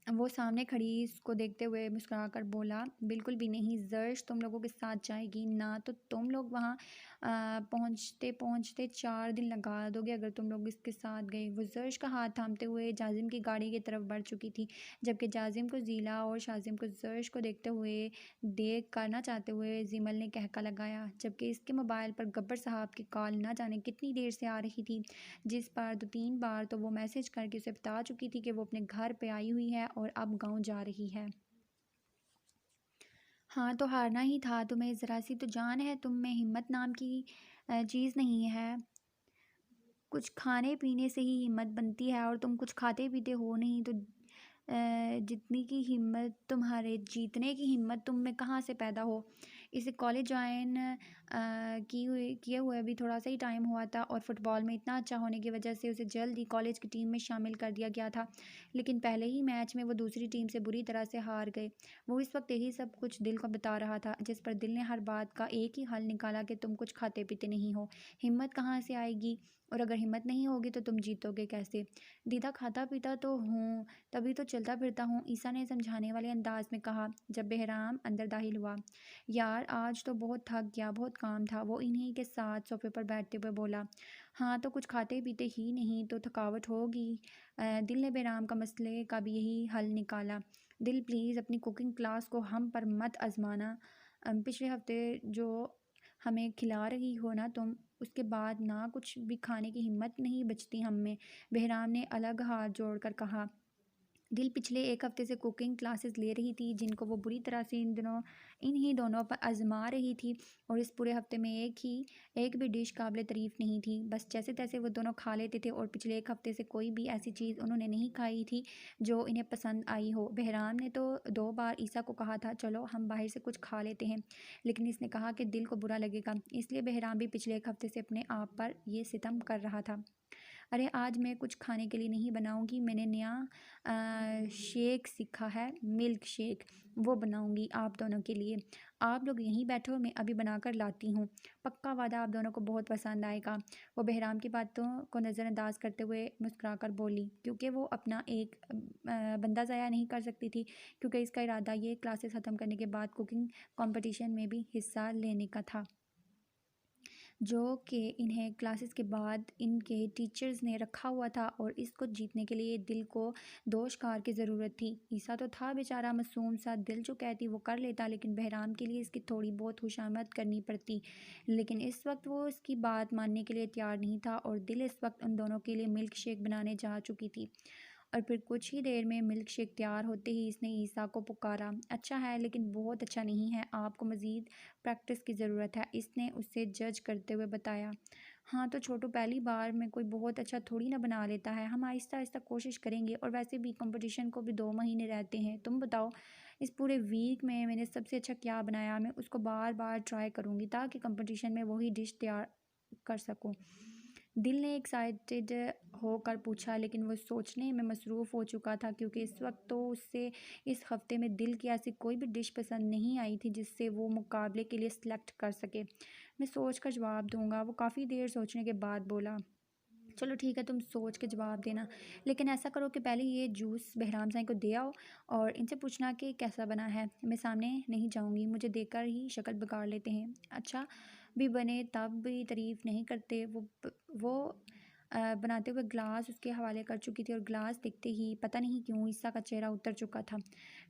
वो सामने खड़ी उसको देखते हुए मुस्कुराकर बोला, बिल्कुल भी नहीं जर्श, तुम लोगों के साथ जाएगी ना, तो तुम लोग वहाँ पहुँचते पहुँचते 4 दिन लगा दोगे अगर तुम लोग इसके साथ गए। वो जर्श का हाथ थामते हुए जाजिम की गाड़ी की तरफ बढ़ चुकी थी, जबकि जाजिम को ज़ीला और शाजिम को जर्श को देखते हुए देख करना चाहते हुए जिमल ने कहका लगाया, जबकि इसके मोबाइल पर गब्बर साहब की कॉल ना जाने कितनी देर से आ रही थी, जिस पर 2-3 बार तो वो मैसेज करके उसे बता चुकी थी कि वो अपने घर पे आई हुई है और अब गांव जा रही है। हाँ, तो हारना ही था तुम्हें, ज़रा सी तो जान है तुम में, हिम्मत नाम की चीज़ नहीं है। कुछ खाने पीने से ही हिम्मत बनती है, और तुम कुछ खाते पीते हो नहीं, तो जितनी की हिम्मत तुम्हारे जीतने की हिम्मत तुम में कहाँ से पैदा हो। इसे कॉलेज ज्वाइन किए हुए अभी थोड़ा सा ही टाइम हुआ था, और फुटबॉल में इतना अच्छा होने की वजह से उसे जल्द ही कॉलेज की टीम में शामिल कर दिया गया था, लेकिन पहले ही मैच में वो दूसरी टीम से बुरी तरह से हार गए। वो इस वक्त यही सब कुछ दिल को बता रहा था, जिस पर दिल ने हर बात का एक ही हल निकाला कि तुम कुछ खाते पीते नहीं हो। हिम्मत कहाँ से आएगी, और अगर हिम्मत नहीं होगी तो तुम जीतोगे कैसे? दीदा, खाता पीता तो हूँ, तभी तो चलता फिरता हूँ, ईसा ने समझाने वाले अंदाज में कहा, जब बेहराम अंदर दाखिल हुआ। यार, आज तो बहुत थक गया, बहुत काम था, वो इन्हीं के साथ सोफे पर बैठते हुए बोला। हाँ, तो कुछ खाते पीते ही नहीं तो थकावट होगी। दिल ने बेहराम का मसले का भी यही हल निकाला। दिल, प्लीज़ अपनी कुकिंग क्लास को हम पर मत आजमाना। पिछले हफ्ते जो हमें खिला रही हो ना तुम, उसके बाद ना कुछ भी खाने की हिम्मत नहीं बचती हम में। बेहराम ने अलग हाथ जोड़कर कहा। दिल पिछले एक हफ्ते से कुकिंग क्लासेस ले रही थी, जिनको वो बुरी तरह से इन्हीं दोनों पर आजमा रही थी, और इस पूरे हफ्ते में एक भी डिश काबिल तारीफ़ नहीं थी। बस जैसे तैसे वो दोनों खा लेते थे, और पिछले एक हफ्ते से कोई भी ऐसी चीज़ उन्होंने नहीं खाई थी जो इन्हें पसंद आई हो। बहराम ने तो 2 बार ईसा को कहा था, चलो हम बाहर से कुछ खा लेते हैं, लेकिन इसने कहा कि दिल को बुरा लगेगा, इसलिए बहराम भी पिछले एक हफ्ते से अपने आप पर ये सितम कर रहा था। अरे आज मैं कुछ खाने के लिए नहीं बनाऊंगी, मैंने नया शेक सीखा है, मिल्क शेक, वो बनाऊंगी आप दोनों के लिए। आप लोग यहीं बैठो, मैं अभी बनाकर लाती हूँ। पक्का वादा आप दोनों को बहुत पसंद आएगा। वो बहराम की बातों को नज़रअंदाज करते हुए मुस्कुराकर बोली, क्योंकि वो अपना एक बंदा ज़ाया नहीं कर सकती थी, क्योंकि इसका इरादा ये क्लासेस ख़त्म करने के बाद कुकिंग कंपटीशन में भी हिस्सा लेने का था, जो कि इन्हें क्लासेस के बाद इनके टीचर्स ने रखा हुआ था, और इसको जीतने के लिए दिल को दोषकार की ज़रूरत थी। ईसा तो था बेचारा मासूम सा, दिल जो कहती वो कर लेता, लेकिन बहराम के लिए इसकी थोड़ी बहुत खुशामद करनी पड़ती। लेकिन इस वक्त वो इसकी बात मानने के लिए तैयार नहीं था, और दिल इस वक्त उन दोनों के लिए मिल्क शेक बनाने जा चुकी थी। और फिर कुछ ही देर में मिल्क शेक तैयार होते ही इसने ईसा को पुकारा। अच्छा है लेकिन बहुत अच्छा नहीं है, आपको मज़ीद प्रैक्टिस की ज़रूरत है, इसने उससे जज करते हुए बताया। हाँ तो छोटू, पहली बार में कोई बहुत अच्छा थोड़ी ना बना लेता है, हम आहिस्ता आहिस्ता कोशिश करेंगे, और वैसे भी कंपटीशन को भी 2 महीने रहते हैं। तुम बताओ, इस पूरे वीक में मैंने सबसे अच्छा क्या बनाया, मैं उसको बार बार ट्राई करूँगी ताकि कंपटीशन में वही डिश तैयार कर सकूँ। दिल ने एक्साइटेड होकर पूछा, लेकिन वो सोचने में मसरूफ़ हो चुका था, क्योंकि इस वक्त तो उससे इस हफ्ते में दिल की ऐसी कोई भी डिश पसंद नहीं आई थी जिससे वो मुकाबले के लिए सिलेक्ट कर सके। मैं सोच कर जवाब दूंगा, वो काफ़ी देर सोचने के बाद बोला। चलो ठीक है, तुम सोच के जवाब देना, लेकिन ऐसा करो कि पहले ये जूस बहराम साईं को दे आओ और इनसे पूछना कि कैसा बना है। मैं सामने नहीं जाऊंगी, मुझे देखकर ही शक्ल बिगाड़ लेते हैं। अच्छा भी बने तब भी तारीफ़ नहीं करते। वो बनाते हुए ग्लास उसके हवाले कर चुकी थी, और ग्लास देखते ही पता नहीं क्यों ईसा का चेहरा उतर चुका था।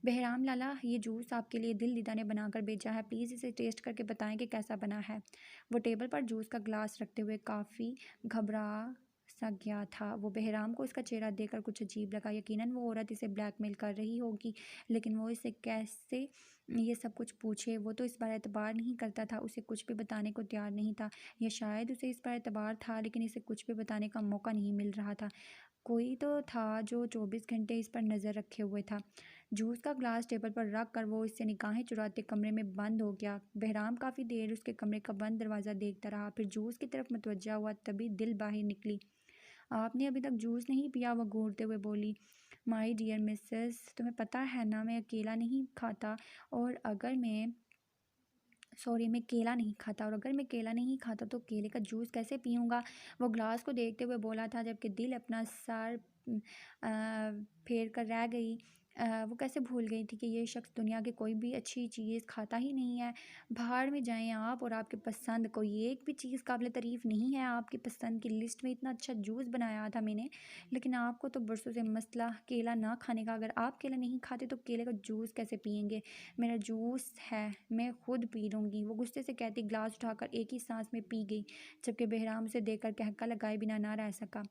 बहराम लाला, ये जूस आपके लिए दिल दीदा ने बनाकर भेजा है, प्लीज़ इसे टेस्ट करके बताएं कि कैसा बना है। वो टेबल पर जूस का ग्लास रखते हुए काफ़ी घबरा सा गया था। वो बहराम को उसका चेहरा देखकर कुछ अजीब लगा। यकीनन वो औरत इसे ब्लैकमेल कर रही होगी, लेकिन वो इसे कैसे ये सब कुछ पूछे। वो तो इस बार एतबार नहीं करता था, उसे कुछ भी बताने को तैयार नहीं था, या शायद उसे इस पर एतबार था लेकिन इसे कुछ भी बताने का मौका नहीं मिल रहा था। कोई तो था जो 24 घंटे इस पर नज़र रखे हुए था। जूस का ग्लास टेबल पर रख कर वो इससे निगाहें चुराते कमरे में बंद हो गया। बहराम काफ़ी देर उसके कमरे का बंद दरवाज़ा देखता रहा, फिर जूस की तरफ मुतवज्जा हुआ, तभी दिल बाहर निकली। आपने अभी तक जूस नहीं पिया, वो घूरते हुए बोली। माई डियर मिसेस, तुम्हें पता है ना मैं अकेला नहीं खाता, और अगर मैं सॉरी मैं केला नहीं खाता, और अगर मैं केला नहीं खाता तो केले का जूस कैसे पीऊँगा। वो ग्लास को देखते हुए बोला था, जबकि दिल अपना सर फेर कर रह गई। वो कैसे भूल गई थी कि ये शख्स दुनिया की कोई भी अच्छी चीज़ खाता ही नहीं है। बाहर में जाएं आप और आपके पसंद, कोई एक भी चीज़ काबिल तारीफ़ नहीं है। आपकी पसंद की लिस्ट में इतना अच्छा जूस बनाया था मैंने, लेकिन आपको तो बरसों से मसला केला ना खाने का। अगर आप केला नहीं खाते तो केले का जूस कैसे पियेंगे। मेरा जूस है, मैं खुद पी लूँगी, वो गुस्से से कहती ग्लास उठाकर एक ही सांस में पी गई, जबकि बहराम उसे देखकर कहका लगाए बिना ना रह सका।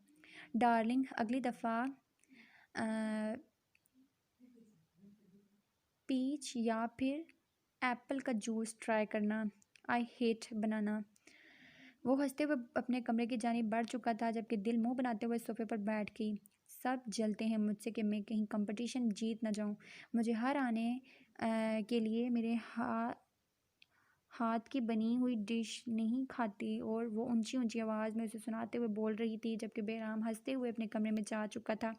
डार्लिंग, अगली दफ़ा पीच या फिर एप्पल का जूस ट्राई करना। आई हेट बनाना। वो हंसते हुए अपने कमरे की जानिब बढ़ चुका था, जबकि दिल मुंह बनाते हुए सोफे पर बैठ गई। सब जलते हैं मुझसे कि मैं कहीं कंपटीशन जीत ना जाऊं। मुझे हर आने के लिए मेरे हाथ की बनी हुई डिश नहीं खाती, और वो ऊंची ऊंची आवाज़ में उसे सुनाते हुए बोल रही थी, जबकि बहराम हंसते हुए अपने कमरे में जा चुका था।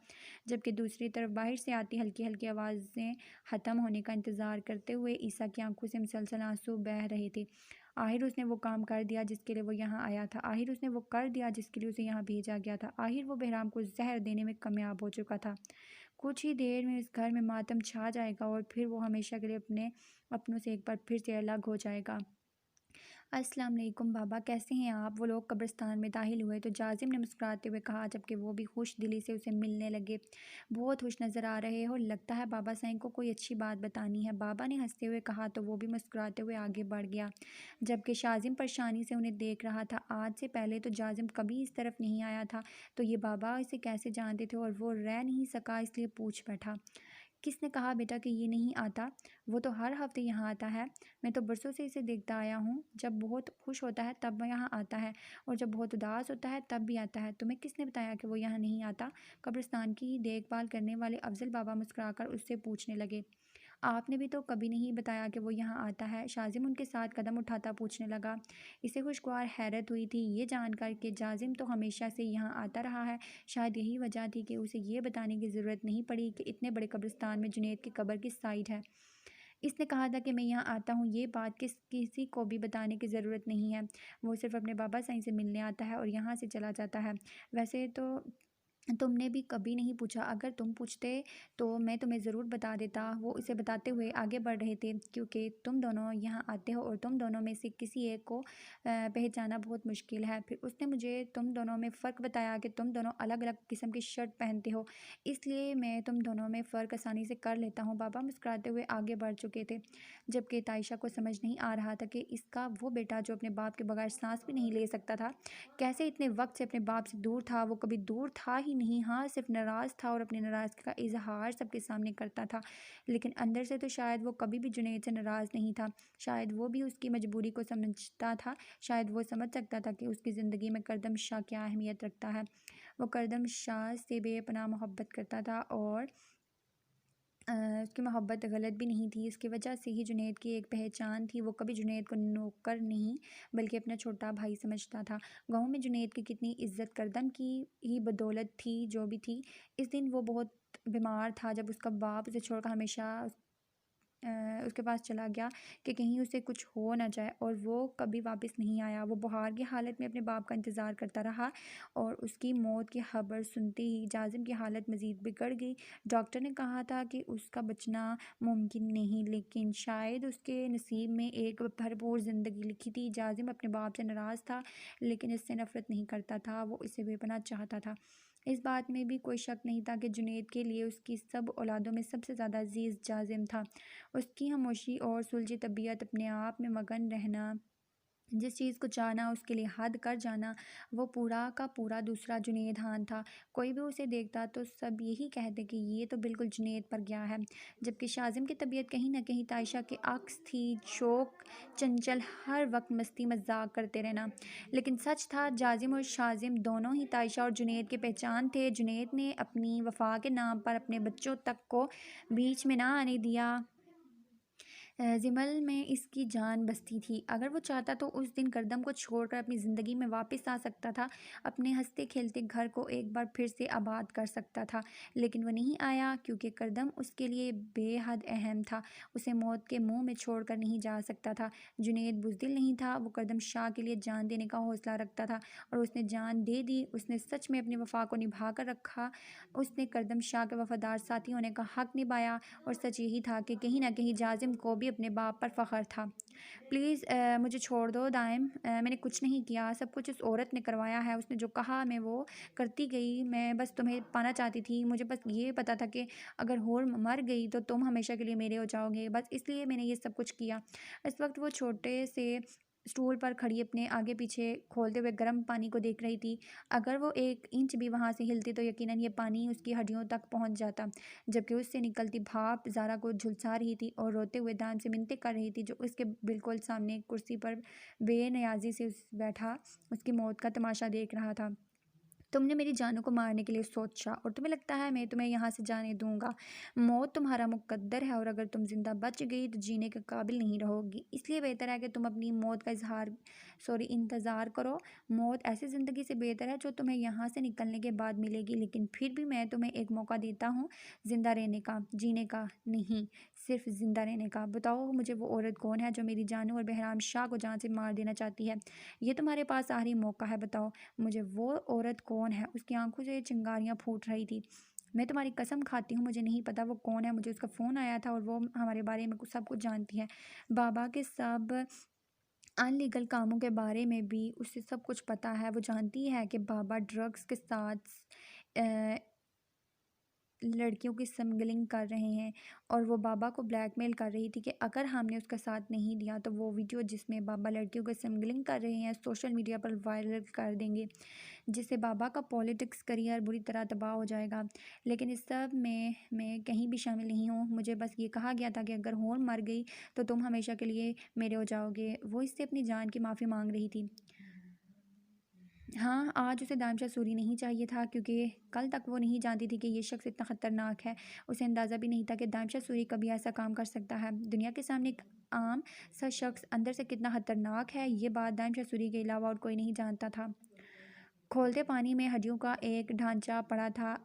जबकि दूसरी तरफ बाहर से आती हल्की हल्की आवाज़ें ख़त्म होने का इंतज़ार करते हुए ईसा की आंखों से मुसलसल आंसू बह रहे थे। आखिर उसने वो काम कर दिया जिसके लिए वो यहाँ आया था, आखिर उसने वो कर दिया जिसके लिए उसे यहाँ भेजा गया था, आखिर वो बहराम को जहर देने में कामयाब हो चुका था। कुछ ही देर में इस घर में मातम छा जाएगा, और फिर वो हमेशा के लिए अपने अपनों से एक बार फिर से अलग हो जाएगा। अस्सलाम वालेकुम बाबा, कैसे हैं आप। वो लोग कब्रिस्तान में दाखिल हुए तो जाजिम ने मुस्कुराते हुए कहा, जबकि वो भी खुश दिली से उसे मिलने लगे। बहुत खुश नज़र आ रहे हो, लगता है बाबा साईं को कोई अच्छी बात बतानी है, बाबा ने हंसते हुए कहा, तो वो भी मुस्कुराते हुए आगे बढ़ गया, जबकि शाजिम परेशानी से उन्हें देख रहा था। आज से पहले तो जाजिम कभी इस तरफ नहीं आया था, तो ये बाबा इसे कैसे जानते थे, और वो रह नहीं सका इसलिए पूछ बैठा, किसने कहा बेटा कि ये नहीं आता। वो तो हर हफ्ते यहाँ आता है, मैं तो बरसों से इसे देखता आया हूँ, जब बहुत खुश होता है तब यहाँ आता है, और जब बहुत उदास होता है तब भी आता है। तुम्हें किसने बताया कि वो यहाँ नहीं आता। कब्रिस्तान की देखभाल करने वाले अफजल बाबा मुस्कुराकर उससे पूछने लगे। आपने भी तो कभी नहीं बताया कि वो यहाँ आता है। शाजिम उनके साथ कदम उठाता पूछने लगा। इसे खुशगवार हैरत हुई थी ये जानकर कि जाजिम तो हमेशा से यहाँ आता रहा है। शायद यही वजह थी कि उसे ये बताने की ज़रूरत नहीं पड़ी कि इतने बड़े कब्रिस्तान में जुनैद की कब्र किस साइड है। इसने कहा था कि मैं यहाँ आता हूँ, ये बात किसी को भी बताने की ज़रूरत नहीं है। वो सिर्फ अपने बाबा साईं से मिलने आता है और यहाँ से चला जाता है। वैसे तो तुमने भी कभी नहीं पूछा, अगर तुम पूछते तो मैं तुम्हें ज़रूर बता देता। वो इसे बताते हुए आगे बढ़ रहे थे। क्योंकि तुम दोनों यहाँ आते हो और तुम दोनों में से किसी एक को पहचाना बहुत मुश्किल है। फिर उसने मुझे तुम दोनों में फ़र्क बताया कि तुम दोनों अलग अलग किस्म की शर्ट पहनते हो, इसलिए मैं तुम दोनों में फ़र्क आसानी से कर लेता हूँ। बाबा मुस्कुराते हुए आगे बढ़ चुके थे, जबकि तायशा को समझ नहीं आ रहा था कि इसका वो बेटा जो अपने बाप के बगैर सांस भी नहीं ले सकता था, कैसे इतने वक्त से अपने बाप से दूर था। वो कभी दूर था ही नहीं, हाँ सिर्फ नाराज़ था और अपनी नाराज़गी का इजहार सबके सामने करता था। लेकिन अंदर से तो शायद वो कभी भी जुनैद से नाराज़ नहीं था। शायद वो भी उसकी मजबूरी को समझता था। शायद वो समझ सकता था कि उसकी ज़िंदगी में करदम शाह क्या अहमियत रखता है। वो करदम शाह से बेपनाह मोहब्बत करता था और उसकी मोहब्बत गलत भी नहीं थी। इसकी वजह से ही जुनैद की एक पहचान थी। वो कभी जुनैद को नौकर नहीं बल्कि अपना छोटा भाई समझता था। गाँव में जुनैद की कितनी इज्जत करदम की ही बदौलत थी जो भी थी। इस दिन वो बहुत बीमार था जब उसका बाप उसे छोड़कर हमेशा उसके पास चला गया कि कहीं उसे कुछ हो ना जाए, और वो कभी वापस नहीं आया। वो बुखार की हालत में अपने बाप का इंतज़ार करता रहा और उसकी मौत की खबर सुनते ही जाजिम की हालत मज़ीद बिगड़ गई। डॉक्टर ने कहा था कि उसका बचना मुमकिन नहीं, लेकिन शायद उसके नसीब में एक भरपूर ज़िंदगी लिखी थी। जाजिम अपने बाप से नाराज़ था, लेकिन इससे नफ़रत नहीं करता था। वो इसे बेपनाह चाहता था। इस बात में भी कोई शक नहीं था कि जुनैद के लिए उसकी सब औलादों में सबसे ज़्यादा अजीज़ जाजिम था। उसकी खामोशी और सुलझी तबीयत, अपने आप में मगन रहना, जिस चीज़ को चाहना उसके लिए हद कर जाना, वो पूरा का पूरा दूसरा जुनैद खान था। कोई भी उसे देखता तो सब यही कहते कि ये तो बिल्कुल जुनैद पर गया है। जबकि शाजिम की तबीयत कहीं ना कहीं तायशा के अक्स थी। शौक, चंचल, हर वक्त मस्ती मजाक करते रहना। लेकिन सच था, जाजिम और शाजिम दोनों ही तायशा और जुनैद की पहचान थे। जुनैद ने अपनी वफा के नाम पर अपने बच्चों तक को बीच में ना आने दिया। जिमल में इसकी जान बसती थी। अगर वो चाहता तो उस दिन करदम को छोड़कर अपनी ज़िंदगी में वापस आ सकता था, अपने हंसते खेलते घर को एक बार फिर से आबाद कर सकता था। लेकिन वो नहीं आया, क्योंकि करदम उसके लिए बेहद अहम था। उसे मौत के मुंह में छोड़कर नहीं जा सकता था। जुनैद बुज़दिल नहीं था, वो करदम शाह के लिए जान देने का हौसला रखता था और उसने जान दे दी। उसने सच में अपनी वफा को निभा कर रखा। उसने करदम शाह के वफादार साथी होने का हक निभाया। और सच यही था कि कहीं ना कहीं जाजिम को भी अपने बाप पर फ़ख्र था। प्लीज़ मुझे छोड़ दो दाइम, मैंने कुछ नहीं किया, सब कुछ उस औरत ने करवाया है। उसने जो कहा मैं वो करती गई। मैं बस तुम्हें पाना चाहती थी। मुझे बस ये पता था कि अगर होर मर गई तो तुम हमेशा के लिए मेरे हो जाओगे, बस इसलिए मैंने ये सब कुछ किया। इस वक्त वो छोटे से स्टूल पर खड़ी अपने आगे पीछे खोलते हुए गर्म पानी को देख रही थी। अगर वो एक इंच भी वहाँ से हिलती तो यकीनन ये पानी उसकी हड्डियों तक पहुँच जाता। जबकि उससे निकलती भाप ज़ारा को झुलसा रही थी और रोते हुए दान से मिन्नतें कर रही थी, जो उसके बिल्कुल सामने एक कुर्सी पर बेनियाजी से बैठा उसकी मौत का तमाशा देख रहा था। तुमने मेरी जानों को मारने के लिए सोचा और तुम्हें लगता है मैं तुम्हें यहाँ से जाने दूंगा। मौत तुम्हारा मुकद्दर है और अगर तुम जिंदा बच गई तो जीने के काबिल नहीं रहोगी। इसलिए बेहतर है कि तुम अपनी मौत का इंतज़ार करो। मौत ऐसी ज़िंदगी से बेहतर है जो तुम्हें यहाँ से निकलने के बाद मिलेगी। लेकिन फिर भी मैं तुम्हें एक मौका देता हूँ, ज़िंदा रहने का, जीने का नहीं, सिर्फ ज़िंदा रहने का। बताओ मुझे वो औरत कौन है जो मेरी जानू और बहराम शाह को जान से मार देना चाहती है। ये तुम्हारे पास आखिरी मौका है, बताओ मुझे वो औरत कौन है। उसकी आंखों से चिंगारियां फूट रही थी। मैं तुम्हारी कसम खाती हूँ मुझे नहीं पता वो कौन है। मुझे उसका फ़ोन आया था और वो हमारे बारे में सब कुछ जानती है। बाबा के सब अनलीगल कामों के बारे में भी उसे सब कुछ पता है। वो जानती है कि बाबा ड्रग्स के साथ अ, लड़कियों की स्मगलिंग कर रहे हैं और वो बाबा को ब्लैकमेल कर रही थी कि अगर हमने उसका साथ नहीं दिया तो वो वीडियो जिसमें बाबा लड़कियों को स्मगलिंग कर रहे हैं सोशल मीडिया पर वायरल कर देंगे, जिससे बाबा का पॉलिटिक्स करियर बुरी तरह तबाह हो जाएगा। लेकिन इस सब में मैं कहीं भी शामिल नहीं हूँ। मुझे बस ये कहा गया था कि अगर होन मर गई तो तुम हमेशा के लिए मेरे हो जाओगे। वो इससे अपनी जान की माफ़ी मांग रही थी। हाँ, आज उसे दामचा सूरी नहीं चाहिए था क्योंकि कल तक वो नहीं जानती थी कि ये शख्स इतना ख़तरनाक है। उसे अंदाज़ा भी नहीं था कि दामचा सूरी कभी ऐसा काम कर सकता है। दुनिया के सामने एक आम सा शख्स अंदर से कितना ख़तरनाक है, ये बात दामचा सूरी के अलावा और कोई नहीं जानता था। खौलते पानी में हड्डियों का एक ढांचा पड़ा था।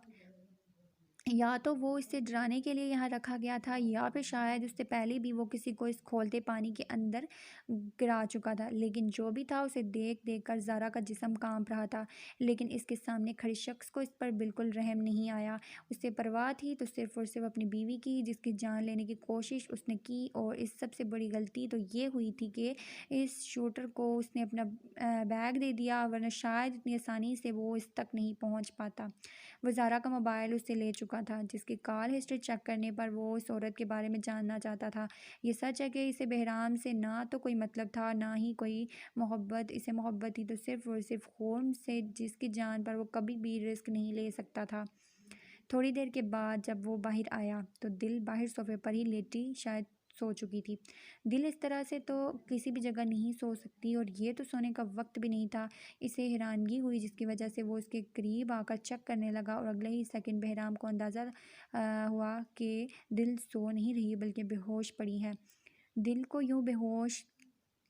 या तो वो इसे डराने के लिए यहाँ रखा गया था या फिर शायद उससे पहले भी वो किसी को इस खौलते पानी के अंदर गिरा चुका था। लेकिन जो भी था उसे देख देख कर ज़ारा का जिस्म कांप रहा था। लेकिन इसके सामने खड़े शख्स को इस पर बिल्कुल रहम नहीं आया। उसे परवाह थी तो सिर्फ़ और सिर्फ अपनी बीवी की, जिसकी जान लेने की कोशिश उसने की। और इस सबसे बड़ी गलती तो ये हुई थी कि इस शूटर को उसने अपना बैग दे दिया, वरना शायद इतनी आसानी से वो इस तक नहीं पहुँच पाता। वो ज़ारा का मोबाइल उससे ले चुका था, जिसकी कॉल हिस्ट्री चेक करने पर वो उस औरत के बारे में जानना चाहता था। ये सच है कि इसे बहराम से ना तो कोई मतलब था, ना ही कोई मोहब्बत। इसे मोहब्बत थी तो सिर्फ़ और सिर्फ खून से, जिसकी जान पर वो कभी भी रिस्क नहीं ले सकता था। थोड़ी देर के बाद जब वो बाहर आया तो दिल बाहर सोफे पर ही लेटी शायद सो चुकी थी। दिल इस तरह से तो किसी भी जगह नहीं सो सकती, और ये तो सोने का वक्त भी नहीं था। इसे हैरानगी हुई, जिसकी वजह से वो उसके करीब आकर चेक करने लगा, और अगले ही सेकंड बहराम को अंदाज़ा हुआ कि दिल सो नहीं रही बल्कि बेहोश पड़ी है। दिल को यूं बेहोश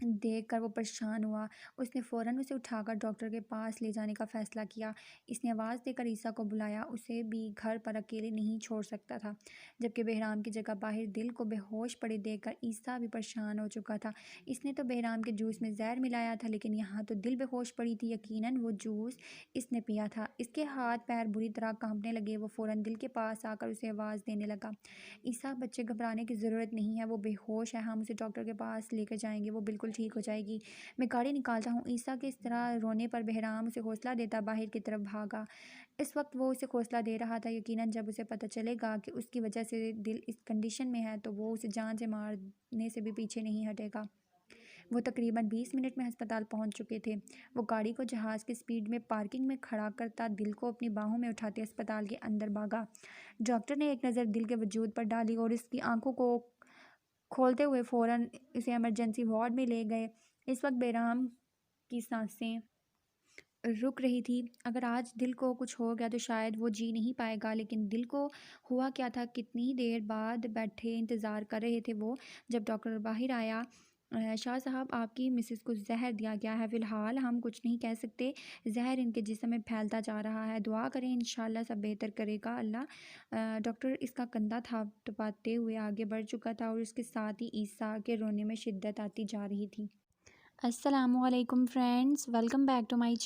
देखकर वो परेशान हुआ। उसने फ़ौरन उसे उठाकर डॉक्टर के पास ले जाने का फ़ैसला किया। इसने आवाज़ देकर ईसा को बुलाया, उसे भी घर पर अकेले नहीं छोड़ सकता था। जबकि बहराम की जगह बाहर दिल को बेहोश पड़े देखकर ईसा भी परेशान हो चुका था। इसने तो बहराम के जूस में ज़हर मिलाया था, लेकिन यहाँ तो दिल बेहोश पड़ी थी। यकीनन वो जूस इसने पिया था। इसके हाथ पैर बुरी तरह कांपने लगे। वो फ़ौरन दिल के पास आकर उसे आवाज़ देने लगा, ईसा, बच्चे घबराने की ज़रूरत नहीं है, वो बेहोश है, हम उसे डॉक्टर के पास लेकर जाएंगे, वो बिल्कुल ठीक हो जाएगी। मैं गाड़ी निकालता हूँ। ईसा के इस तरह रोने पर बहराम उसे हौसला देता बाहर की तरफ भागा। इस वक्त वो उसे हौसला दे रहा था। यकीनन जब उसे पता चलेगा कि उसकी वजह से दिल इस कंडीशन में है तो वो उसे जान से मारने से भी पीछे नहीं हटेगा। वो तकरीबन 20 मिनट में अस्पताल पहुंच चुके थे। वो गाड़ी को जहाज़ की स्पीड में पार्किंग में खड़ा करता दिल को अपनी बाहों में उठाते अस्पताल के अंदर भागा। डॉक्टर ने एक नज़र दिल के वजूद पर डाली और इसकी आंखों को खोलते हुए फ़ौरन इसे इमरजेंसी वार्ड में ले गए। इस वक्त बेराम की सांसें रुक रही थी। अगर आज दिल को कुछ हो गया तो शायद वो जी नहीं पाएगा। लेकिन दिल को हुआ क्या था? कितनी देर बाद बैठे इंतज़ार कर रहे थे वो, जब डॉक्टर बाहर आया। शाह साहब, आपकी मिसेस को जहर दिया गया है। फ़िलहाल हम कुछ नहीं कह सकते। जहर इनके जिस्म में फैलता जा रहा है। दुआ करें, इंशाल्लाह सब बेहतर करेगा अल्लाह। डॉक्टर इसका कंधा थपथपाते हुए आगे बढ़ चुका था, और उसके साथ ही ईसा के रोने में शिद्दत आती जा रही थी। अस्सलामुअलैकुम friends, welcome back to my